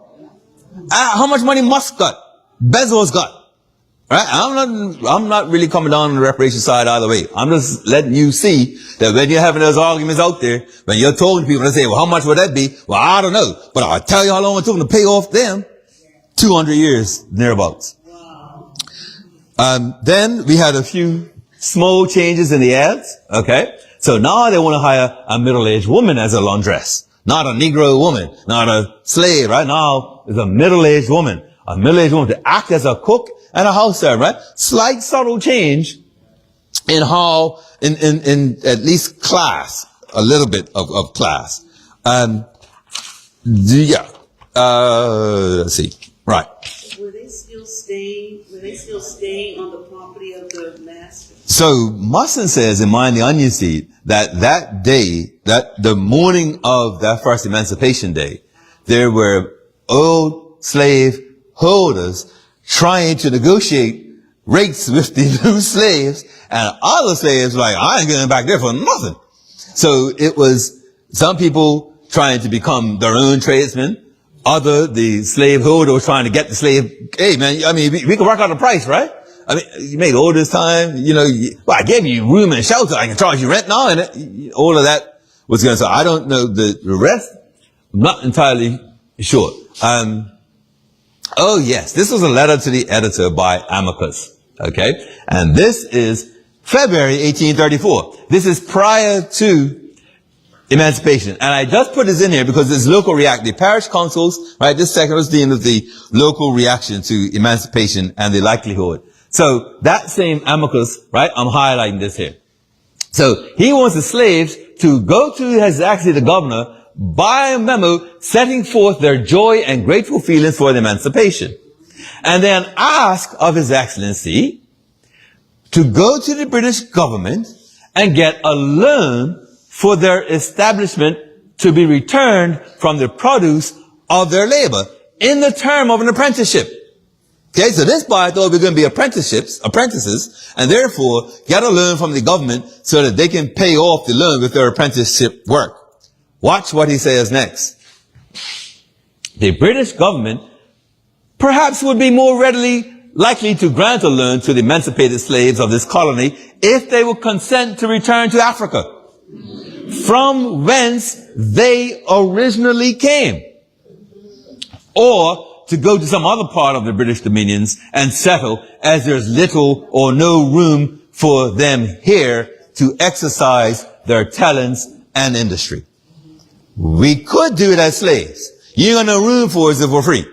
How much money Musk got? Bezos got? Right? I'm not really coming down on the reparation side either way. I'm just letting you see that when you're having those arguments out there, when you're talking to people, they say, well, how much would that be? Well, I don't know. But I'll tell you how long it took them to pay off them. 200 years, thereabouts. Then we had a few small changes in the ads. Okay. So now they want to hire a middle-aged woman as a laundress. Not a Negro woman, not a slave, right? Now it's a middle-aged woman to act as a cook and a house servant, right? Slight subtle change in how, in at least class, a little bit of class. Let's see. Right. Were they still staying on the property of their master? So Musson says in Mind the Onion Seed that day, that the morning of that first Emancipation Day, there were old slave holders trying to negotiate rates with the new slaves, and other slaves like, I ain't getting back there for nothing. So it was some people trying to become their own tradesmen. The slave holder was trying to get the slave, hey man, I mean, we can work out a price, right? I mean, you made all this time, I gave you room and shelter, I can charge you rent now, and all of that was going to, so I don't know the rest. I'm not entirely sure. Oh yes, this was a letter to the editor by Amicus, okay? And this is February 1834. This is prior to Emancipation. And I just put this in here because it's local reaction. The parish councils, right, this second was dealing with the local reaction to emancipation and the likelihood. So that same Amicus, right, I'm highlighting this here. So he wants the slaves to go to the governor by a memo setting forth their joy and grateful feelings for the emancipation. And then ask of His Excellency to go to the British government and get a loan for their establishment to be returned from the produce of their labor in the term of an apprenticeship. Okay, so this boy thought we're going to be apprentices, and therefore get a loan from the government so that they can pay off the loan with their apprenticeship work. Watch what he says next. The British government perhaps would be more readily likely to grant a loan to the emancipated slaves of this colony if they would consent to return to Africa, from whence they originally came, or to go to some other part of the British dominions and settle, as there's little or no room for them here to exercise their talents and industry. We could do it as slaves. You ain't got no room for us if we're free.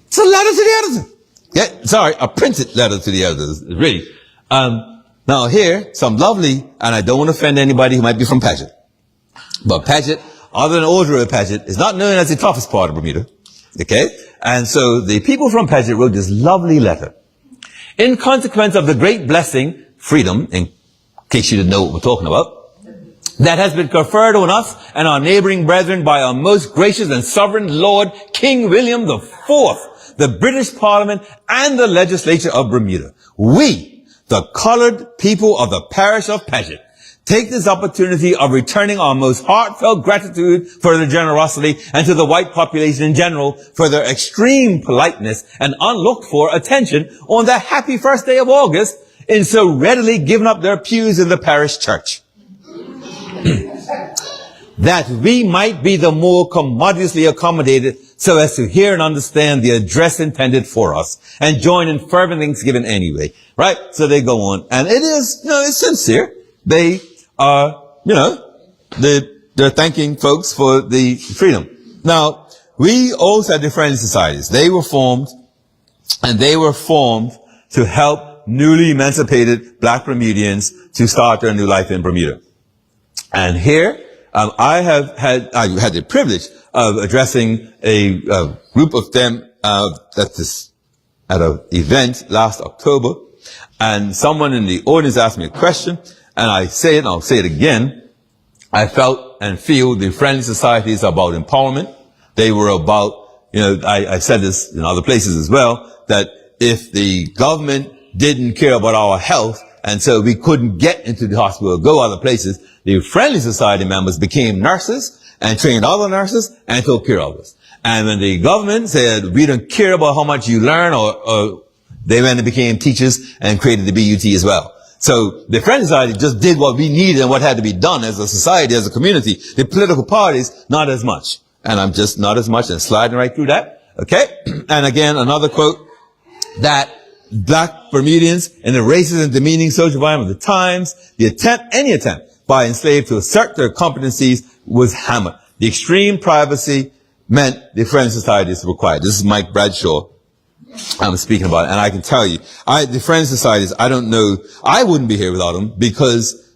It's a letter to the editor. Yeah, sorry, a printed letter to the editors, really. Now here, some lovely, and I don't want to offend anybody who might be from Paget, but Paget, other than Audrey Paget, is not known as the toughest part of Bermuda. Okay? And so the people from Paget wrote this lovely letter. In consequence of the great blessing, freedom, in case you didn't know what we're talking about, that has been conferred on us and our neighboring brethren by our most gracious and sovereign Lord, King William the Fourth, the British Parliament, and the legislature of Bermuda. We, the colored people of the parish of Paget, take this opportunity of returning our most heartfelt gratitude for their generosity, and to the white population in general for their extreme politeness and unlooked for attention on the happy first day of August in so readily giving up their pews in the parish church. That we might be the more commodiously accommodated so as to hear and understand the address intended for us and join in fervent thanksgiving anyway. Right? So they go on. And it is, it's sincere. They are, they're thanking folks for the freedom. Now, we also had the friendly societies. They were formed to help newly emancipated black Bermudians to start their new life in Bermuda. And here, I had the privilege of addressing a group of them at an event last October, and someone in the audience asked me a question, and I say it, and I'll say it again. I felt and feel the friendly societies are about empowerment. They were about, I said this in other places as well, that if the government didn't care about our health, and so we couldn't get into the hospital or go other places, the friendly society members became nurses and trained other nurses and took care of us. And when the government said, we don't care about how much you learn, or they went and became teachers and created the BUT as well. So the friendly society just did what we needed and what had to be done as a society, as a community. The political parties, not as much. And I'm just not as much, and sliding right through that. Okay? And again, another quote, that black Bermudians in the racist and demeaning social environment of the times. Any attempt by enslaved to assert their competencies was hammered. The extreme privacy meant the Friendly Societies required. This is Mike Bradshaw I'm speaking about it, and I can tell you, the Friendly Societies, I don't know, I wouldn't be here without them because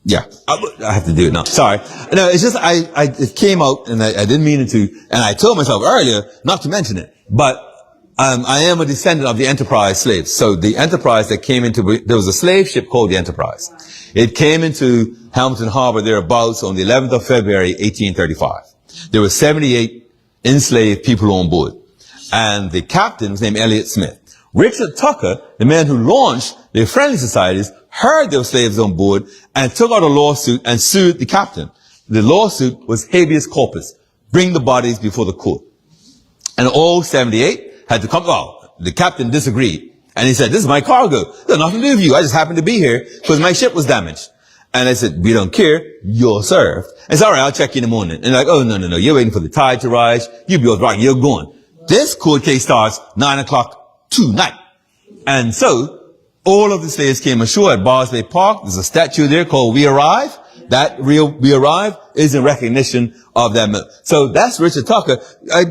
yeah, I have to do it now. Sorry. No, it's just, it came out and I didn't mean it to, and I told myself earlier not to mention it, but, I am a descendant of the Enterprise slaves. So the Enterprise that came there was a slave ship called the Enterprise. It came into Hamilton Harbor thereabouts on the 11th of February, 1835. There were 78 enslaved people on board. And the captain was named Elliot Smith. Richard Tucker, the man who launched the Friendly Societies, heard there were slaves on board and took out a lawsuit and sued the captain. The lawsuit was habeas corpus. Bring the bodies before the court. And all 78 had to come. Well, the captain disagreed. And he said, this is my cargo. There's nothing to do with you. I just happened to be here because my ship was damaged. And I said, we don't care. You're served. I said, all right, I'll check you in the morning. And like, oh, no. You're waiting for the tide to rise. You be all right. You're going. This court case starts 9 o'clock tonight. And so all of the slaves came ashore at Bars Bay Park. There's a statue there called We Arrive. That real We Arrive is in recognition of that myth. So that's Richard Tucker.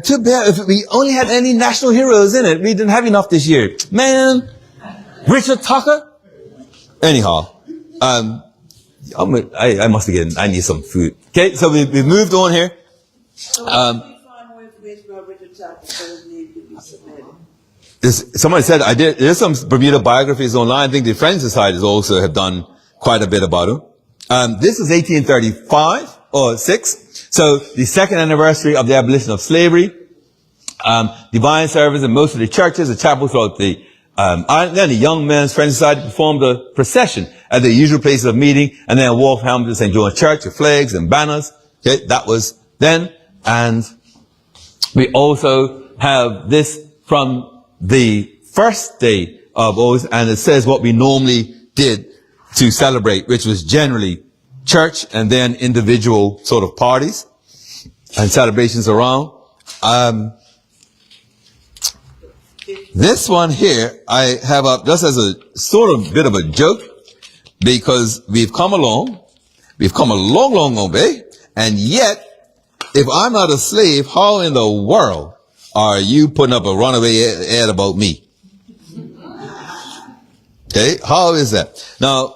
Too bad if we only had any national heroes in it. We didn't have enough this year. Man, Richard Tucker? Anyhow, I must be getting, I need some food. Okay, so we moved on here. Somebody said there's some Bermuda biographies online. I think the Friendly Societies also have done quite a bit about him. This is 1835 or 6. So the second anniversary of the abolition of slavery. Divine service in most of the churches, the chapels throughout the island. Then the Young Men's Friendly Society performed a procession at their usual places of meeting, and then walked home to St. John's Church with flags and banners. Okay, that was then. And we also have this from the first day of August, and it says what we normally did to celebrate, which was generally church and then individual sort of parties and celebrations around. This one here I have up just as a sort of bit of a joke, because we've come a long way, and yet if I'm not a slave, how in the world are you putting up a runaway ad about me? Okay, how is that? Now,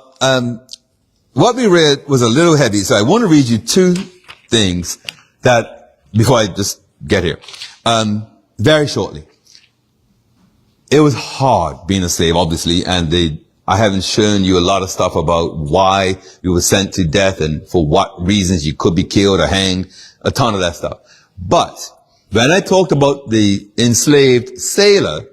what we read was a little heavy, so I want to read you two things that, before I just get here, very shortly. It was hard being a slave, obviously, and I haven't shown you a lot of stuff about why you were sent to death and for what reasons you could be killed or hanged, a ton of that stuff. But when I talked about the enslaved sailor,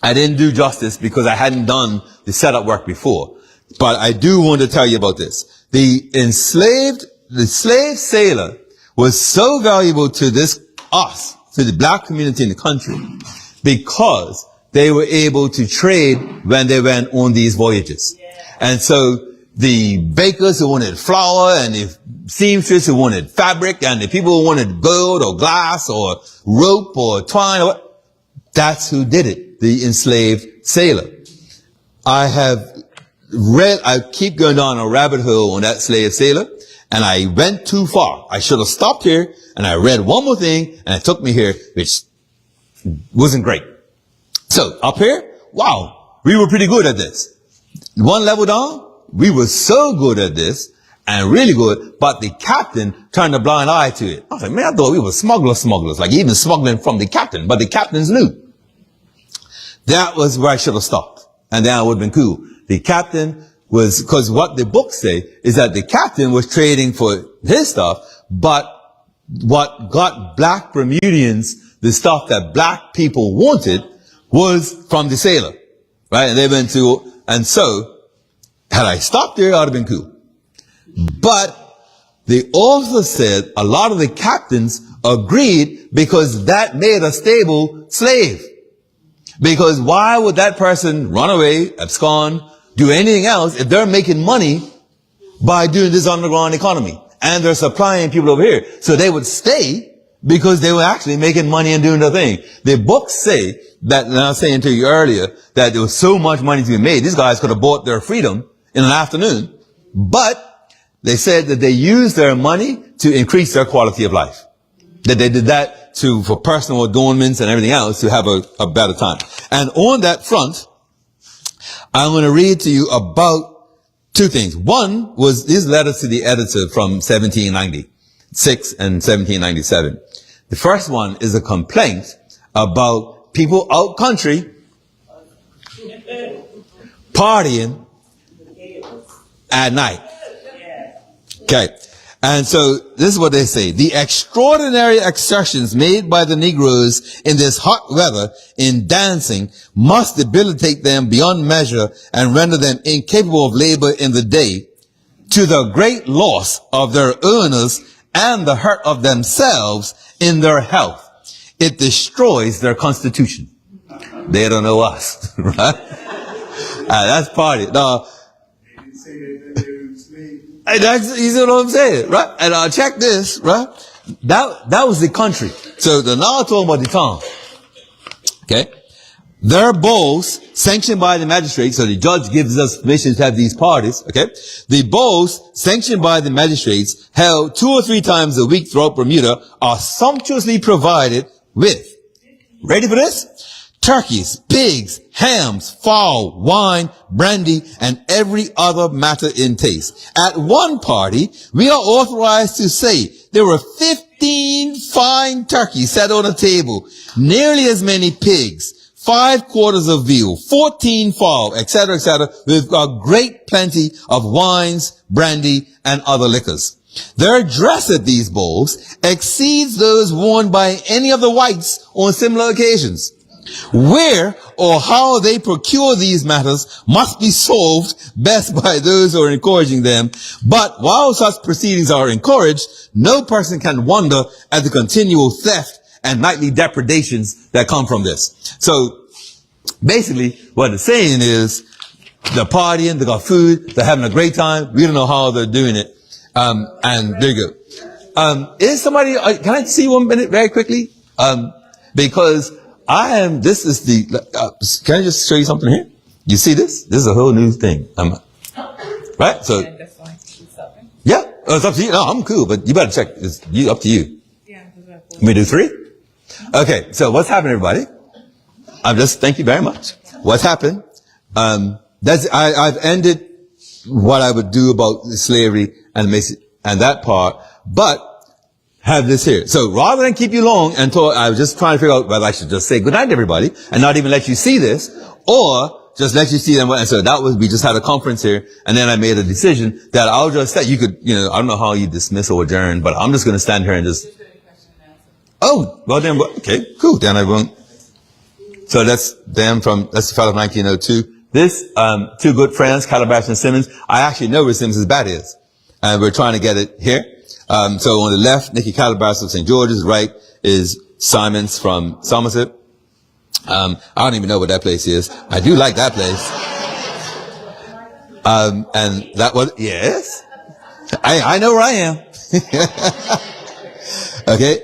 I didn't do justice because I hadn't done the setup work before. But I do want to tell you about this. The slave sailor was so valuable to to the black community in the country, because they were able to trade when they went on these voyages. And so the bakers who wanted flour, and the seamstress who wanted fabric, and the people who wanted gold or glass or rope or twine, that's who did it, the enslaved sailor. I keep going down a rabbit hole on that slave sailor, and I went too far. I should have stopped here, and I read one more thing, and it took me here, which wasn't great. So, up here, wow, we were pretty good at this. One level down, we were so good at this, and really good, but the captain turned a blind eye to it. I was like, man, I thought we were smugglers, like even smuggling from the captain, but the captains knew. That was where I should have stopped, and then I would have been cool. The captain was, because what the books say is that the captain was trading for his stuff, but what got black Bermudians the stuff that black people wanted was from the sailor, right? And they went to, and so, had I stopped there, I would have been cool. But the author said a lot of the captains agreed because that made a stable slave. Because why would that person run away, abscond, do anything else if they're making money by doing this underground economy? And they're supplying people over here. So they would stay because they were actually making money and doing the thing. The books say that, and I was saying to you earlier, that there was so much money to be made. These guys could have bought their freedom in an afternoon, but they said that they used their money to increase their quality of life. That they did that for personal adornments and everything else to have a better time. And on that front, I'm going to read to you about two things. One was his letter to the editor from 1796 and 1797. The first one is a complaint about people out country partying at night. Okay. And so this is what they say. The extraordinary exertions made by the Negroes in this hot weather in dancing must debilitate them beyond measure and render them incapable of labor in the day, to the great loss of their owners and the hurt of themselves in their health. It destroys their constitution. They don't know us, right? That's party. Now, you see what I'm saying, right? And check this, right? That was the country. So they're now talking about the town. Okay? Their balls, sanctioned by the magistrate, so the judge gives us permission to have these parties, okay? The balls, sanctioned by the magistrates, held 2 or 3 times a week throughout Bermuda, are sumptuously provided with, ready for this? Turkeys, pigs, hams, fowl, wine, brandy, and every other matter in taste. At one party, we are authorized to say there were 15 fine turkeys set on a table, nearly as many pigs, 5 quarters of veal, 14 fowl, etc., with a great plenty of wines, brandy, and other liquors. Their dress at these balls exceeds those worn by any of the whites on similar occasions. Where or how they procure these matters must be solved best by those who are encouraging them. But while such proceedings are encouraged, no person can wonder at the continual theft and nightly depredations that come from this. So basically what it's saying is they're partying, they got food, they're having a great time. We don't know how they're doing it. And there you go. Is somebody, can I see 1 minute very quickly? Because this is can I just show you something here? You see this? This is a whole new thing. Right? So, yeah, it's up to you. No, I'm cool, but you better check. It's up to you. Let me do 3? Okay, so what's happened, everybody? Thank you very much. What's happened? I've ended what I would do about slavery and that part, but have this here. So rather than keep you long and talk, I was just trying to figure out whether I should just say good night to everybody and not even let you see this, or just let you see them. And so we just had a conference here, and then I made a decision that I'll just say, you could, I don't know how you dismiss or adjourn, but I'm just going to stand here and just, oh, well then, okay, cool. Then I won't. So that's the fellow of 1902. This, 2 good friends, Calabash and Simmons. I actually know where Simmons' bat is, and we're trying to get it here. So on the left, Nicky Calabash of St. George's. Right is Simons from Somerset. I don't even know what that place is. I do like that place. And that was, yes. I know where I am. Okay.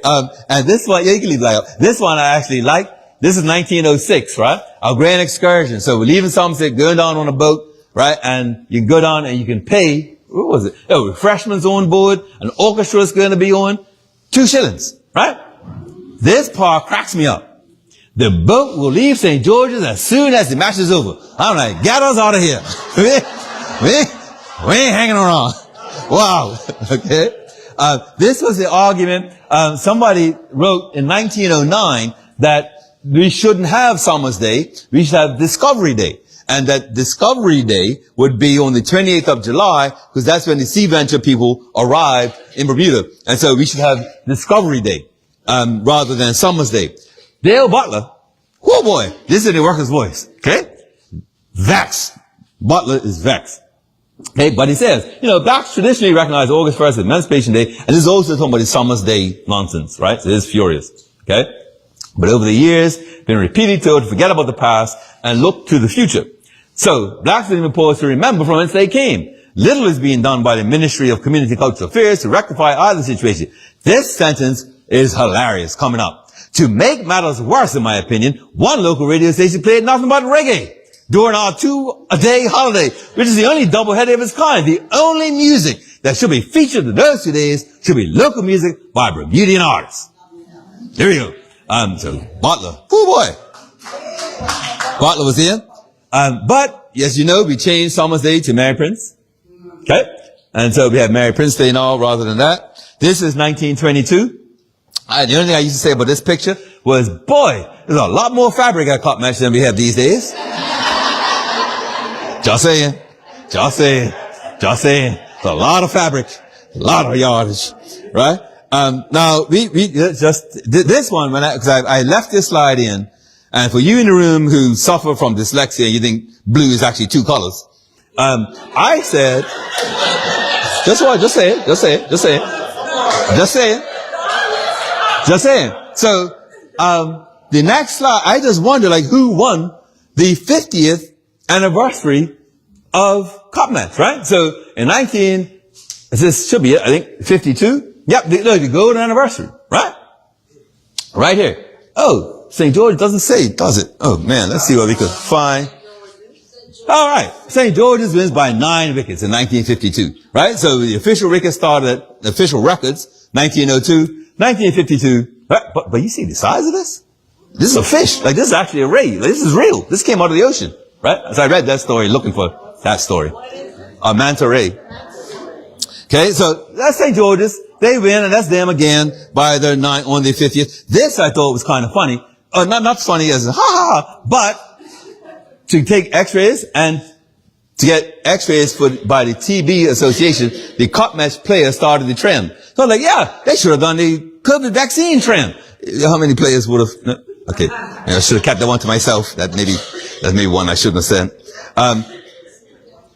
And this one, you can leave that out. This one I actually like. This is 1906, right? Our grand excursion. So we're leaving Somerset, going down on a boat, right? And you can go down and you can pay. What was it? Oh, refreshments on board. An orchestra is going to be on. 2 shillings, right? This part cracks me up. The boat will leave St. George's as soon as the match is over. I'm like, get us out of here. we ain't hanging around. Wow. Okay. This was the argument. Somebody wrote in 1909 that we shouldn't have Summer's Day. We should have Discovery Day. And that Discovery Day would be on the 28th of July, because that's when the Sea Venture people arrived in Bermuda. And so we should have Discovery Day, rather than Summer's Day. Dale Butler, oh boy, this is the worker's voice, okay? Vexed. Butler is vexed. Okay, but he says, blacks traditionally recognize August 1st as Emancipation Day, and this is also talking about the Summer's Day nonsense, right? So it's furious, okay? But over the years, been repeatedly told to forget about the past and look to the future. So, blacks have been supposed to remember from whence they came. Little is being done by the Ministry of Community Cultural Affairs to rectify either situation. This sentence is hilarious coming up. To make matters worse, in my opinion, one local radio station played nothing but reggae during our 2-a-day holiday, which is the only doubleheader of its kind. The only music that should be featured in those 2 days should be local music by Bermudian artists. Here we go. So Butler, oh boy, Butler was in. But as you know, we changed Somerset Day to Mary Prince. Okay, and so we have Mary Prince Day now rather than that. This is 1922. The only thing I used to say about this picture was, boy, there's a lot more fabric at Cotton Match than we have these days. Just saying. Just saying. Just saying. It's a lot of fabric. A lot of yardage. Right? Now, we just, this one, because I left this slide in, and for you in the room who suffer from dyslexia, you think blue is actually 2 colors. I said, just say it. So, the next slide, I just wonder, like, who won the 50th anniversary of Cotton Match, right? So, this should be it, I think, 52. Yep, the golden anniversary, right? Right here. Oh, St. George doesn't say, does it? Oh man, let's see what we could find. All right. St. George's wins by 9 wickets in 1952, right? So the official record started at the official records, 1902, 1952. But you see the size of this? This is a fish. Like, this is actually a ray. Like, this is real. This came out of the ocean, right? So I read that story looking for that story. A manta ray. Okay, so that's St. George's. They win, and that's them again by their on their 50th. This I thought was kind of funny. Not funny as ha ha ha, but to take x-rays and to get x-rays by the TB Association, the Cotton Match players started the trend. So I'm like, yeah, they should have done the COVID vaccine trend. How many players would have, no? Okay. I should have kept that one to myself. That's maybe one I shouldn't have said.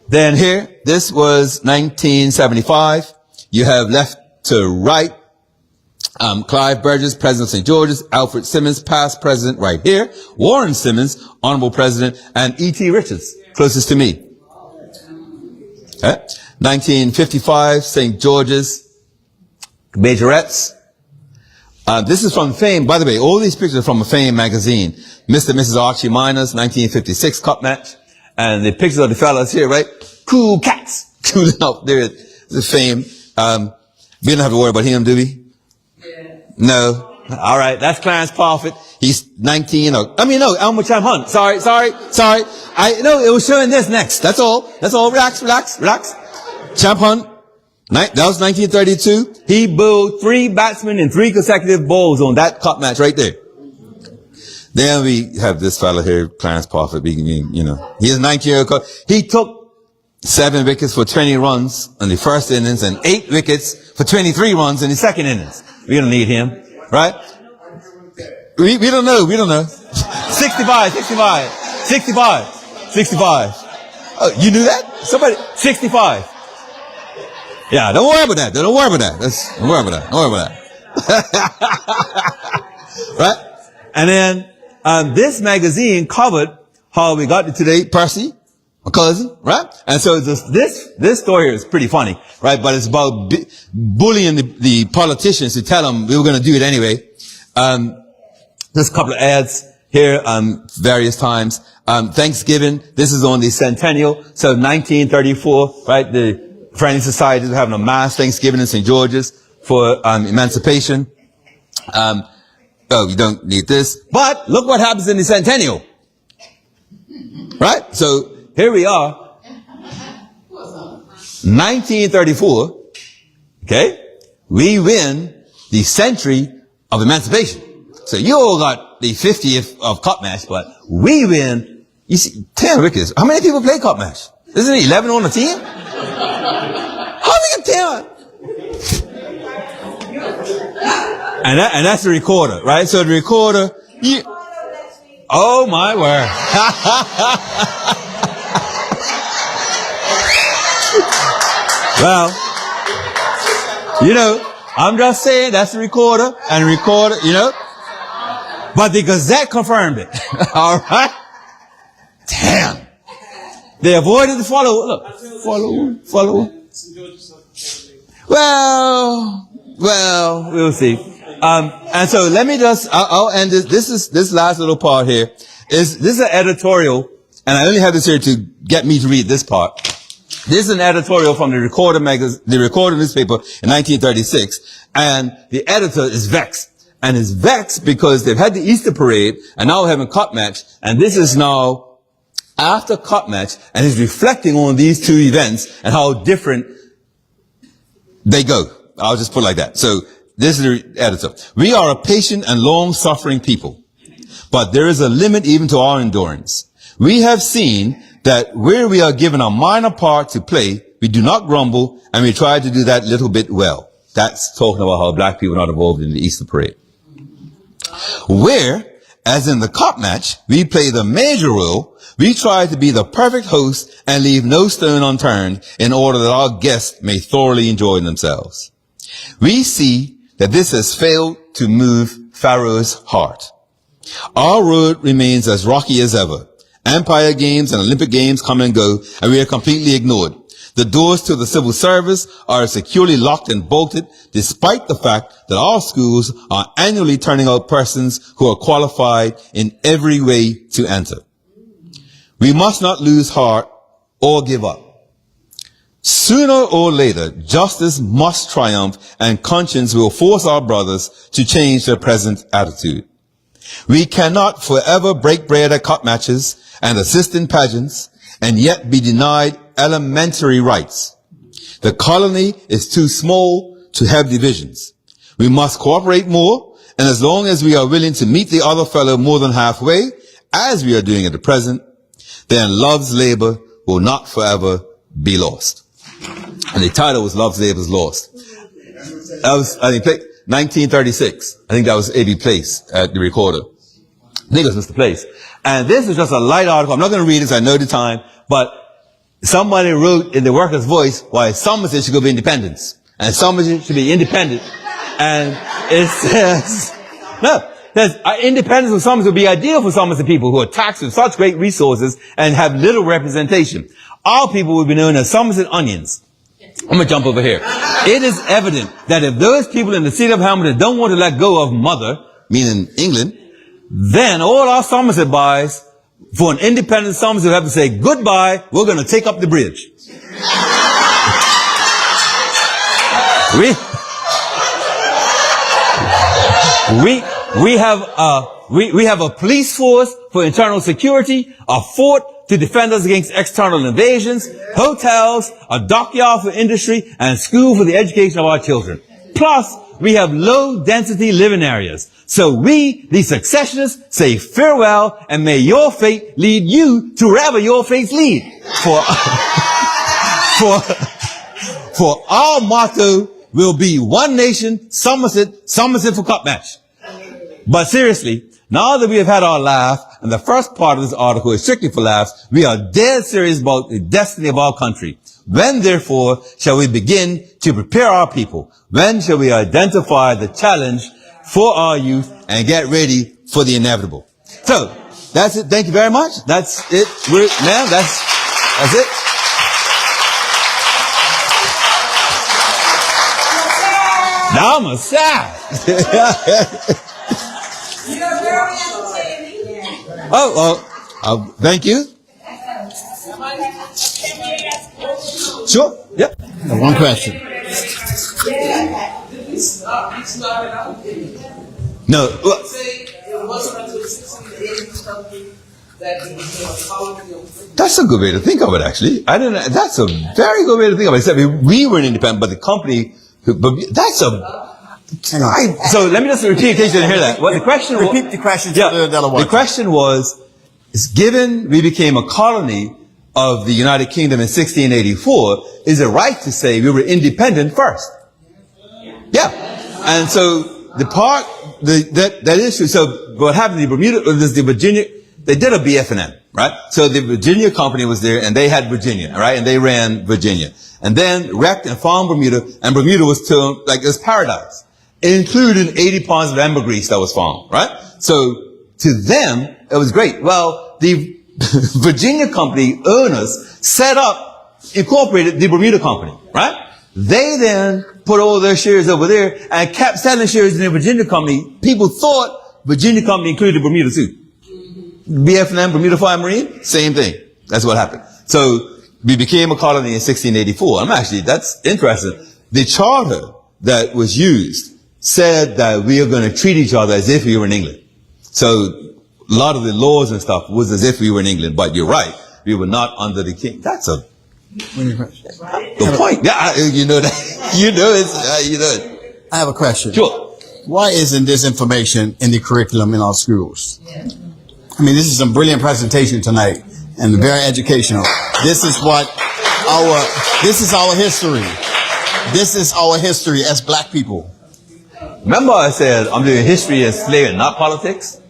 Then here, this was 1975. You have left to right, Clive Burgess, President of St. George's, Alfred Simmons, past president right here, Warren Simmons, honorable president, and E.T. Richards, closest to me. Okay. 1955, St. George's, majorettes. This is from Fame. By the way, all these pictures are from a Fame magazine. Mr. and Mrs. Archie Miners, 1956 Cup Match. And the pictures of the fellas here, right? Cool cats. Cooling up there. The Fame. We don't have to worry about him, do we? Yeah. No. All right. That's Clarence Parfitt. He's 19. Elmer Champ Hunt. Sorry. I know it was showing this next. That's all. Relax. Champ Hunt. That was 1932. He bowled 3 batsmen in 3 consecutive balls on that Cup Match right there. Then we have this fella here, Clarence Parfitt. He's a 19-year-old. He took 7 wickets for 20 runs in the first innings and 8 wickets for 23 runs in the second innings. We don't need him, right? We don't know. 65. Oh, you knew that? Somebody, 65. Yeah, don't worry about that. Don't worry about that. Right? And then, this magazine covered how we got to today, Percy, my cousin, right? And so this story here is pretty funny, right? But it's about bullying the politicians to tell them we were going to do it anyway. Just a couple of ads here, various times. Thanksgiving, this is on the centennial. So 1934, right? The Friendly Society is having a mass Thanksgiving in St. George's for, Emancipation. You don't need this. But look what happens in the centennial. Right? So here we are. 1934. Okay? We win the century of emancipation. So you all got the 50th of Cup Match, but we win, you see, 10 wickets. How many people play Cup Match? Isn't it 11 on the team? How many 10? And that's the recorder, right? So the recorder, oh my word. Well, I'm just saying that's the recorder and recorder, but the Gazette confirmed it. All right. Damn. They avoided the follow. Look, follow. Well, Well, we'll see. And so let me just, I'll end this last little part here this is an editorial, and I only have this here to get me to read this part. This is an editorial from the Recorder newspaper in 1936, and the editor is vexed. And is vexed because they've had the Easter parade, and now we're having cup match, and this is now after cup match, and he's reflecting on these two events and how different they go. I'll just put it like that. So this is the editor. We are a patient and long-suffering people, but there is a limit even to our endurance. We have seen that where we are given a minor part to play, we do not grumble, and we try to do that little bit well. That's talking about how black people are not involved in the Easter parade. Where, as in the cup match, we play the major role, we try to be the perfect host and leave no stone unturned in order that our guests may thoroughly enjoy themselves. We see that this has failed to move Pharaoh's heart. Our road remains as rocky as ever. Empire Games and Olympic Games come and go, and we are completely ignored. The doors to the civil service are securely locked and bolted, despite the fact that our schools are annually turning out persons who are qualified in every way to enter. We must not lose heart or give up. Sooner or later, justice must triumph, and conscience will force our brothers to change their present attitude. We cannot forever break bread at cup matches and assist in pageants, and yet be denied elementary rights. The colony is too small to have divisions. We must cooperate more, and as long as we are willing to meet the other fellow more than halfway, as we are doing at the present, then love's labor will not forever be lost. And the title was Love's Labor is Lost. That was, I think, 1936. I think that was A.B. Place at the Recorder. I think it was Mr. Place. And this is just a light article. I'm not going to read this. I know the time. But somebody wrote in the Workers' Voice why Somerset should go be independence. And Somerset should be independent. And it says, no, it says independence of Somerset would be ideal for Somerset people who are taxed with such great resources and have little representation. Our people would be known as Somerset onions. I'm going to jump over here. It is evident that if those people in the city of Hamilton don't want to let go of mother, meaning England, then all our Somerset boys, for an independent Somerset, have to say goodbye. We're going to take up the bridge. We have a police force for internal security, a fort to defend us against external invasions, hotels, a dockyard for industry, and school for the education of our children. Plus, we have low-density living areas. So we, the successionists, say farewell, and may your fate lead you to wherever your fates lead. For our motto will be one nation, Somerset, Somerset for cup match. But seriously, now that we have had our laugh, and the first part of this article is strictly for laughs, we are dead serious about the destiny of our country. When, therefore, shall we begin to prepare our people? When shall we identify the challenge for our youth and get ready for the inevitable? So, that's it. Thank you very much. That's it. That's it. Now I'm a sad. Oh, thank you. Sure. Yep. One question. No. That's a good way to think of it, actually. That's a very good way to think of it. Except we were independent, but the company. So let me just repeat in case you didn't hear that. Well, the question. Repeat the question. The question was: given we became a colony of the United Kingdom in 1684, is it right to say we were independent first? Yeah. And so the part that is true. So what happened in Bermuda was the Virginia. They did a BF&M, right? So the Virginia company was there, and they had Virginia, right? And they ran Virginia, and then wrecked and found Bermuda, and Bermuda was turned like it was paradise, including 80 pounds of ambergris that was found, right? So to them, it was great. Well, the Virginia company owners incorporated the Bermuda company, right? They then put all their shares over there and kept selling shares in the Virginia company. People thought Virginia company included Bermuda too. BF&M, Bermuda Fire Marine, same thing. That's what happened. So we became a colony in 1684. That's interesting. The charter that was used said that we are going to treat each other as if we were in England. So a lot of the laws and stuff was as if we were in England. But you're right, we were not under the king. That's a good point. Yeah, you know that. You know it. I have a question. Sure. Why isn't this information in the curriculum in our schools? I mean, this is some brilliant presentation tonight and very educational. This is our history. This is our history as black people. Remember I said I'm doing history and slavery, not politics?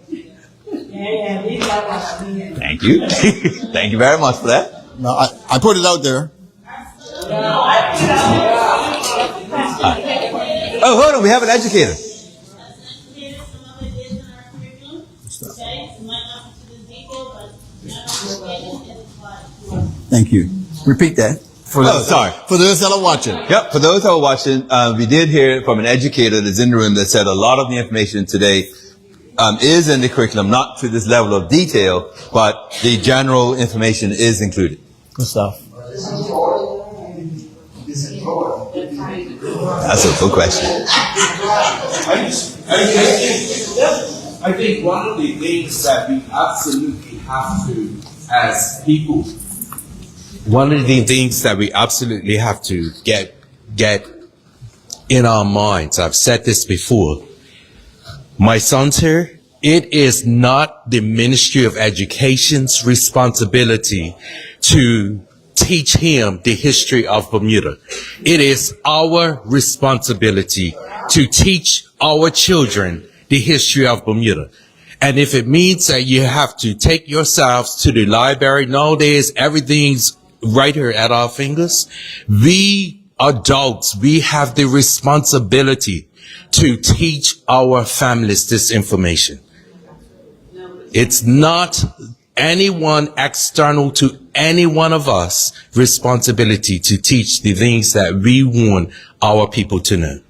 Thank you. Thank you very much for that. No, I put it out there. Oh, hold on. We have an educator. Thank you. Repeat that. For those that are watching. Yep, for those that are watching, we did hear from an educator that's in the room that said a lot of the information today is in the curriculum, not to this level of detail, but the general information is included. Good stuff. That's a good question. I think one of the things that we absolutely have to, as people, one of the things that we absolutely have to get in our minds, I've said this before, my son's here, it is not the Ministry of Education's responsibility to teach him the history of Bermuda. It is our responsibility to teach our children the history of Bermuda. And if it means that you have to take yourselves to the library, nowadays everything's right here at our fingers. We adults, we have the responsibility to teach our families this information. It's not anyone external to any one of us responsibility to teach the things that we want our people to know.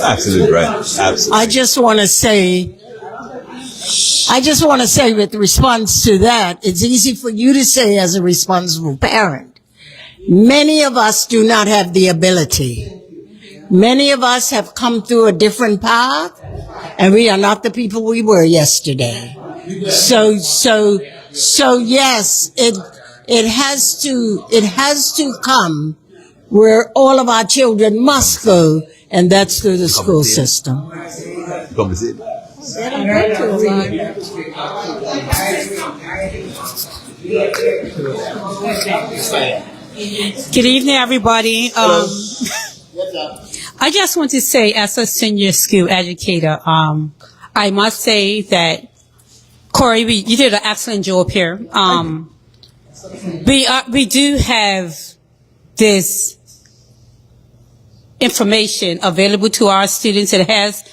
Absolutely right. Absolutely. I just want to say with response to that, it's easy for you to say as a responsible parent. Many of us do not have the ability. Many of us have come through a different path, and we are not the people we were yesterday. So yes, it has to come where all of our children must go, and that's through the school system. Good evening, everybody. I just want to say, as a senior school educator, I must say that, Corey, you did an excellent job here. We do have this information available to our students. It has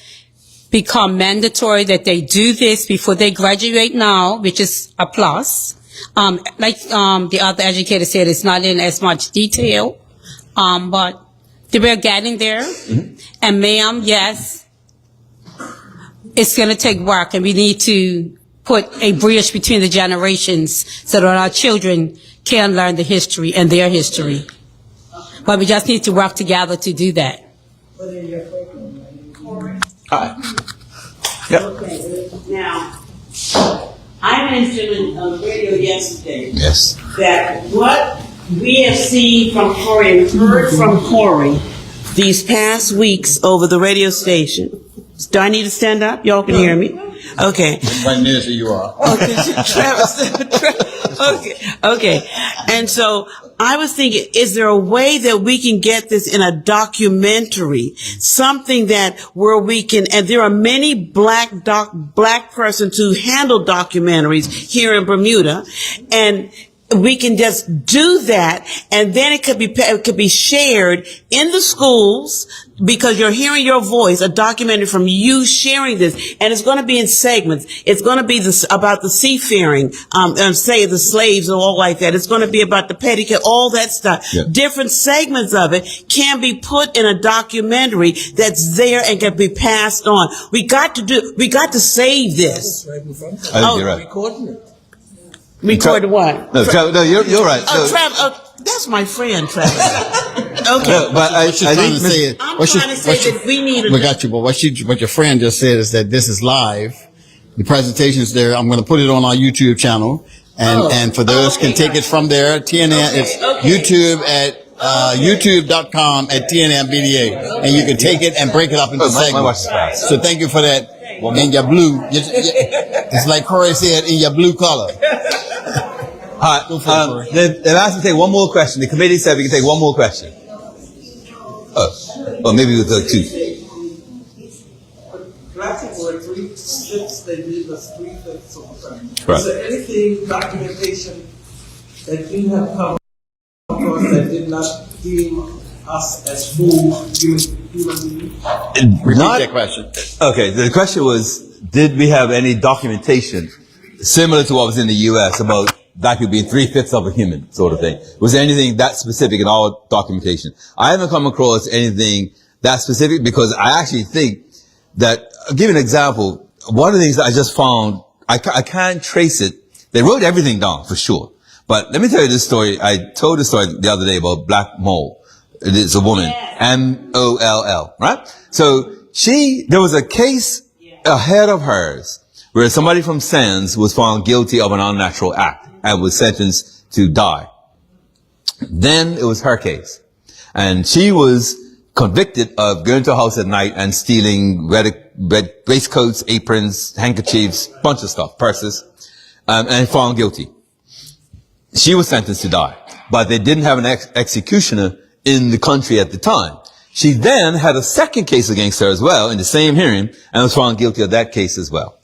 become mandatory that they do this before they graduate now, which is a plus. Like the other educator said, it's not in as much detail, but we're getting there. Mm-hmm. And ma'am, yes, it's going to take work, and we need to put a bridge between the generations so that our children can learn the history and their history. But we just need to work together to do that. Hi. Yep. Okay. Now, I mentioned on the radio yesterday that what we have seen from Corey and heard from Corey these past weeks over the radio station. Do I need to stand up? Y'all can hear me? Okay. Right near so you are. Okay. Okay. And so I was thinking, is there a way that we can get this in a documentary? Something that where we can, and there are many black persons who handle documentaries here in Bermuda, and we can just do that, and then it could be shared in the schools, because you're hearing your voice, a documentary from you sharing this, and it's going to be in segments. It's going to be about the seafaring, say the slaves and all like that. It's going to be about the petticoat, all that stuff. Yeah. Different segments of it can be put in a documentary that's there and can be passed on. We got to save this. I think you're right. Record what? No, you're right. Oh, No, Travis, that's my friend, Travis. Okay. no, but I What she's trying think to say is, I'm trying to say that we need we got you, but what your friend just said is that this is live. The presentation's there. I'm going to put it on our YouTube channel, and for those can take it from there. TNN, it's YouTube at youtube.com at TNN-BDA, and you can take it and break it up into my watch is segments. fast. So thank you for that. In your blue, it's like Corey said, in your blue color. All right, they've asked me to take one more question. The committee said we can take one more question. Oh, maybe we'll go two. Black people are 3/5, they leave us 3/5 of the time. Right. Is there anything, documentation, that you have come across that did not deem us as full human beings? Repeat that question. Okay, the question was, did we have any documentation similar to what was in the U.S. about black people being 3/5 of a human, sort of thing? Was there anything that specific in our documentation? I haven't come across anything that specific, because I actually think that, I'll give you an example. One of the things that I just found, I can't trace it. They wrote everything down for sure. But let me tell you this story. I told this story the other day about Black Mole. It is a woman, M-O-L-L, right? So there was a case ahead of hers where somebody from Sands was found guilty of an unnatural act and was sentenced to die. Then it was her case. And she was convicted of going to a house at night and stealing red waistcoats, aprons, handkerchiefs, bunch of stuff, purses, and found guilty. She was sentenced to die, but they didn't have an executioner in the country at the time. She then had a second case against her as well in the same hearing and was found guilty of that case as well.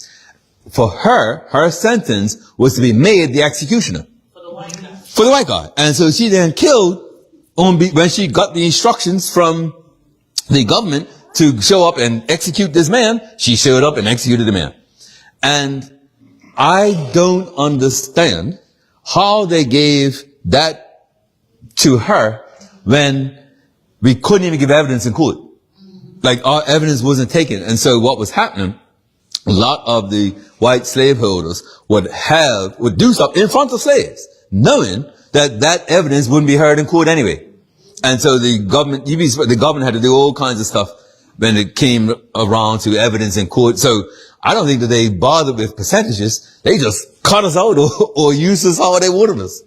For her sentence was to be made the executioner. For the white guy. And so she then killed when she got the instructions from the government to show up and execute this man. She showed up and executed the man. And I don't understand how they gave that to her when we couldn't even give evidence in court. Like, our evidence wasn't taken. And so what was happening, a lot of the white slaveholders would do stuff in front of slaves, knowing that evidence wouldn't be heard in court anyway. And so the government had to do all kinds of stuff when it came around to evidence in court. So I don't think that they bothered with percentages. They just cut us out or used us how they wanted us.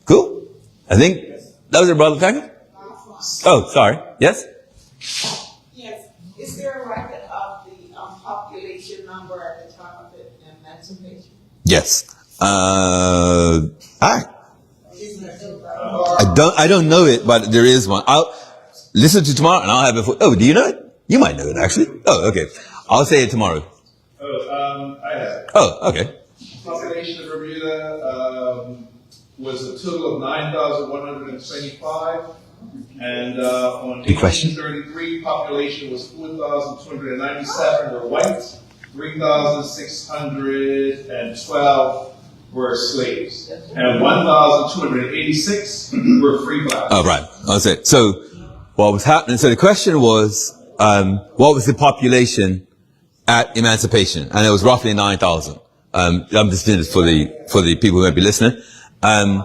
Cool? I think that was your brother, Thacker? Oh, sorry. Yes? Yes. Is there a record of the population number at the time of emancipation? Yes. I don't know it, but there is one. I'll listen to tomorrow and I'll have it for, do you know it? You might know it actually. Oh, okay. I'll say it tomorrow. I have it. Oh, okay. Population of Bermuda was a total of 9,125, and on 1833, population was 4,297 were white, 3,612 were slaves, and 1,286 were free blacks. Oh, right. I'll say. So what was happening? So the question was, what was the population at emancipation? And it was roughly 9,000. I'm just doing this for the people who might be listening. There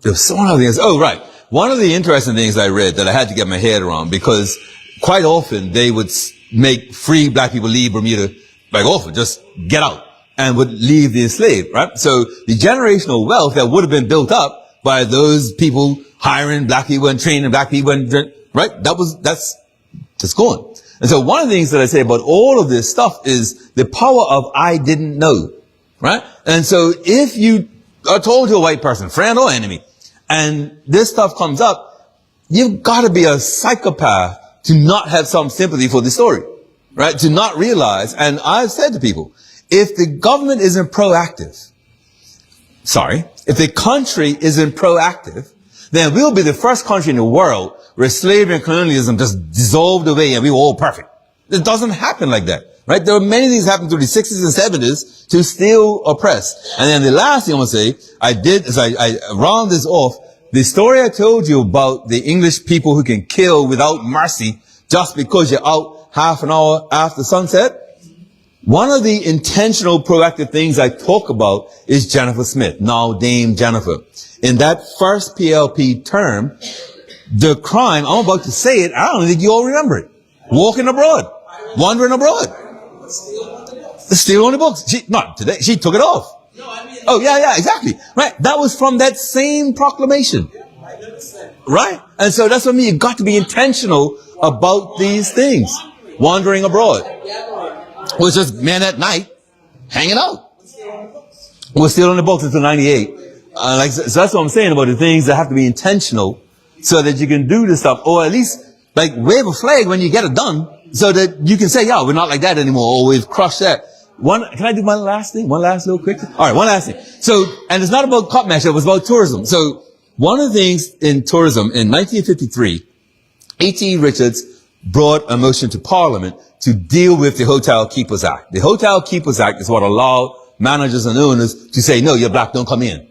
was so many other things. Oh, right. One of the interesting things I read that I had to get my head around, because quite often they would make free black people leave Bermuda, like often, just get out, and would leave the enslaved, right? So the generational wealth that would have been built up by those people hiring black people and training black people, and right? That's just gone. And so one of the things that I say about all of this stuff is the power of I didn't know, right? And so if you are told to a white person, friend or enemy, and this stuff comes up, you've got to be a psychopath to not have some sympathy for the story, right? To not realize, and I've said to people, if the government isn't proactive, if the country isn't proactive, then we'll be the first country in the world where slavery and colonialism just dissolved away and we were all perfect. It doesn't happen like that, right? There are many things happening through the 60s and 70s to still oppress. And then the last thing I'm going to say, I round this off. The story I told you about the English people who can kill without mercy just because you're out half an hour after sunset. One of the intentional proactive things I talk about is Jennifer Smith, now Dame Jennifer. In that first PLP term, the crime, I'm about to say it, I don't think you all remember it. Walking abroad, wandering abroad. It's still on the books. Not today, she took it off. Oh, yeah, exactly. Right. That was from that same proclamation. Right? And so that's what I mean. You've got to be intentional about these things. Wandering abroad. It was just men at night hanging out. We're still on the books until 98. So that's what I'm saying about the things that have to be intentional so that you can do this stuff, or at least like wave a flag when you get it done so that you can say, yeah, we're not like that anymore, or we've crushed that. Can I do one last thing? One last little quick thing? All right, one last thing. So, and it's not about cotton match, it was about tourism. So, one of the things in tourism in 1953, E.T. Richards brought a motion to Parliament to deal with the Hotel Keepers Act. The Hotel Keepers Act is what allowed managers and owners to say, no, you're black, don't come in.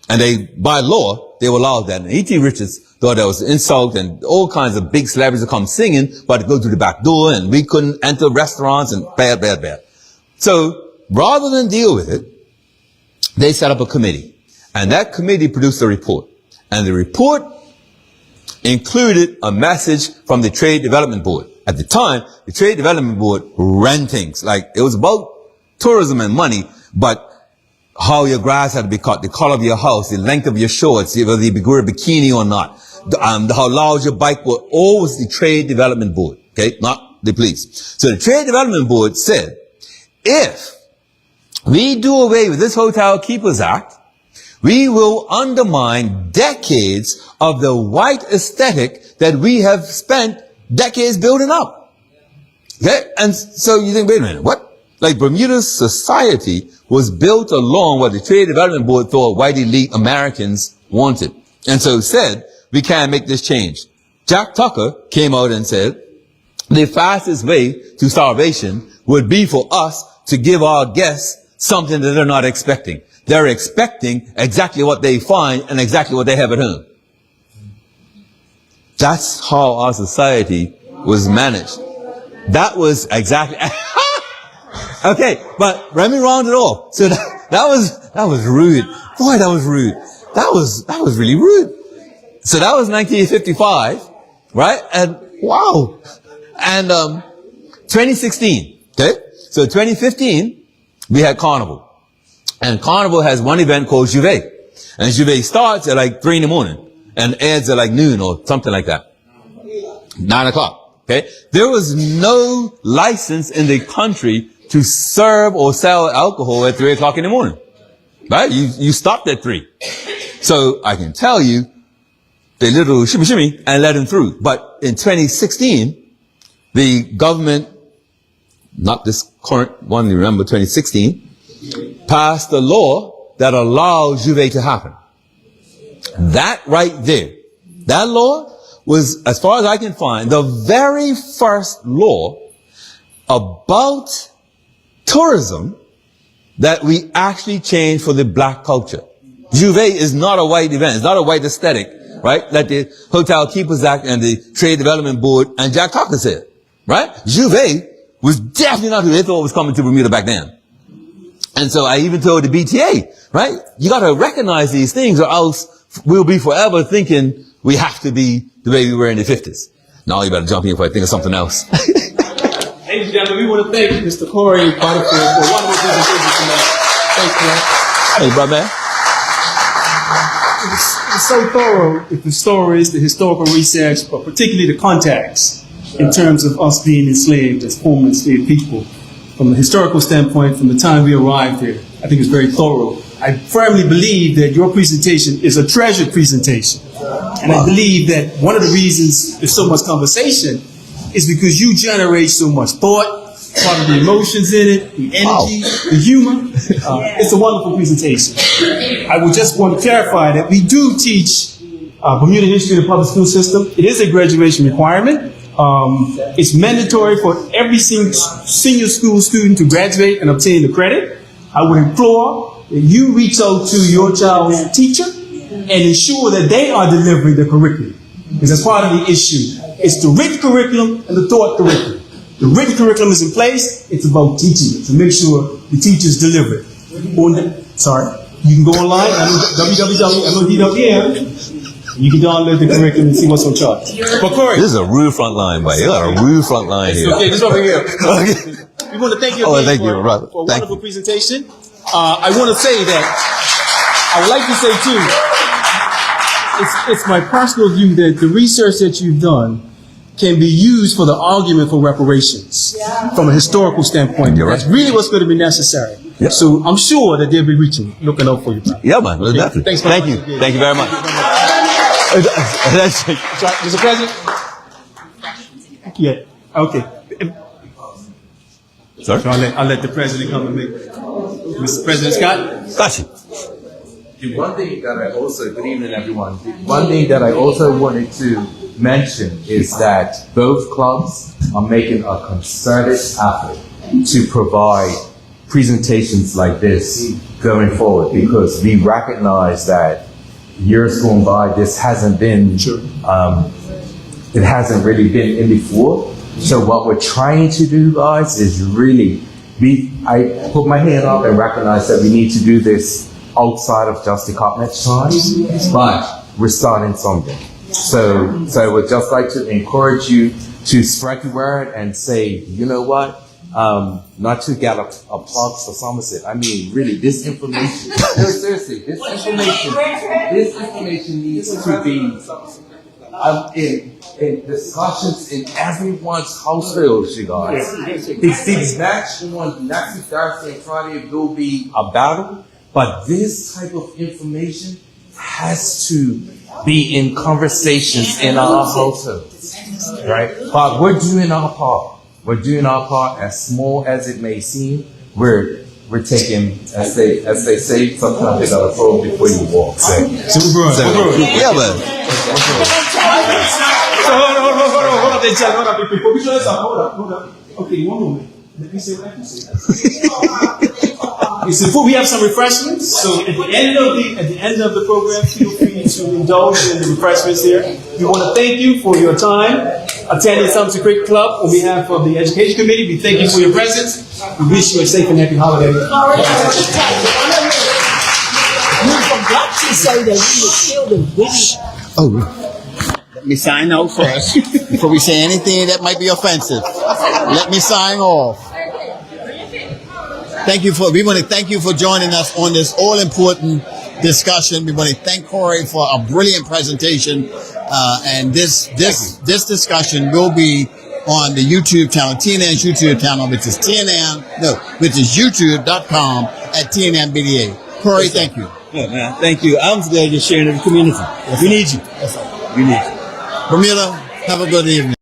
And by law, they were allowed that. And E.T. Richards thought that was an insult, and all kinds of big celebrities would come singing, but to go through the back door, and we couldn't enter restaurants, and bad. So, rather than deal with it, they set up a committee. And that committee produced a report. And the report included a message from the Trade Development Board. At the time, the Trade Development Board ran things. Like, it was about tourism and money, but how your grass had to be cut, the color of your house, the length of your shorts, whether you wear a bikini or not, how large your bike was, always the Trade Development Board. Okay? Not the police. So the Trade Development Board said, if we do away with this Hotel Keepers Act, we will undermine decades of the white aesthetic that we have spent decades building up. Okay? And so you think, wait a minute, what? Like Bermuda's society was built along what the Trade Development Board thought white elite Americans wanted. And so said, we can't make this change. Jack Tucker came out and said, the fastest way to starvation would be for us to give our guests something that they're not expecting. They're expecting exactly what they find and exactly what they have at home. That's how our society was managed. That was exactly... Okay, but let me round it off. So that was rude. Boy, that was rude. That was really rude. So that was 1955, right? And wow. And 2016, okay? So 2015, we had Carnival. And Carnival has one event called Juve. And Juve starts at like 3 in the morning and ends at like noon or something like that. 9 o'clock, okay? There was no license in the country to serve or sell alcohol at 3 o'clock in the morning. Right? You stopped at 3. So I can tell you, they little shimmy and let him through. But in 2016, the government, not this current one, you remember 2016, passed a law that allowed Juve to happen. That right there, that law was, as far as I can find, the very first law about tourism that we actually changed for the black culture. Juve is not a white event. It's not a white aesthetic, right? That the Hotel Keepers Act and the Trade Development Board and Jack Tucker said, right? Juve was definitely not who they thought was coming to Bermuda back then. And so I even told the BTA, right? You got to recognize these things or else we'll be forever thinking we have to be the way we were in the 50s. Now you better jump in before I think of something else. Ladies and gentlemen, we want to thank Mr. Corey Butterfield for wonderful presentation tonight. Thanks, man. Hey, brother. It's so thorough with the stories, the historical research, but particularly the contacts in terms of us being enslaved as former enslaved people. From a historical standpoint, from the time we arrived here, I think it's very thorough. I firmly believe that your presentation is a treasured presentation. And I believe that one of the reasons there's so much conversation is because you generate so much thought, part of the emotions in it, the energy, the humor. It's a wonderful presentation. I would just want to clarify that we do teach Bermuda history in the public school system. It is a graduation requirement. It's mandatory for every senior school student to graduate and obtain the credit. I would implore that you reach out to your child's teacher and ensure that they are delivering the curriculum. Because that's part of the issue. It's the written curriculum and the taught curriculum. The written curriculum is in place. It's about teaching it to make sure the teachers deliver it. You can go online, www.mod.pm. You can download the curriculum and see what's on charts. But Corey, This is a rude front line, buddy. You got a rude front line here. okay, just over here. We want to thank you again thank you, for a brother. Thank wonderful presentation. I want to say that I would like to say too, it's my personal view that the research that you've done can be used for the argument for reparations from a historical standpoint. You're right. That's really what's going to be necessary. Yeah. So I'm sure that they'll be looking out for you. Bro. Yeah, man. Definitely. Thanks Thank you. Thank you very much. Mr. President? Yeah. Okay. Sorry? So I'll let the president come and make. Mr. President Scott? Gotcha. One thing that I also, good evening everyone. One thing that I also wanted to mention is that both clubs are making a concerted effort to provide presentations like this going forward, because we recognize that years going by, this hasn't been, it hasn't really been in before. So what we're trying to do, guys, is really, I put my hand up and recognize that we need to do this outside of just the Cotnet's time, but we're starting something. So I would just like to encourage you to spread the word and say, you know what, not to get a plug for Somerset. I mean, really, this information, no, seriously, this information needs to be in discussions in everyone's households, you guys. These next Thursday and Friday will be a battle, but this type of information has to be in conversations in our households, right? But we're doing our part. We're doing our part, as small as it may seem. We're taking, as they say, sometimes they gotta throw before you walk. Yeah, man. Hold up. Okay, one moment. Let me say what I can say. Before we have some refreshments, so at the end of the program, feel free to indulge in the refreshments here. We want to thank you for your time attending Somerset Cricket Club. On behalf of the Education Committee, we thank you for your presence. We wish you a safe and happy holiday. You forgot to say that we were still the wish. Let me sign out first before we say anything that might be offensive. Let me sign off. We want to thank you for joining us on this all-important discussion. We want to thank Corey for a brilliant presentation. And this discussion will be on the YouTube channel, TNN's YouTube channel, which is youtube.com at TNNBDA. Corey, thank you. Yeah, man. Thank you. I'm glad you're sharing in the community. We need you. We need you. Bermuda, have a good evening.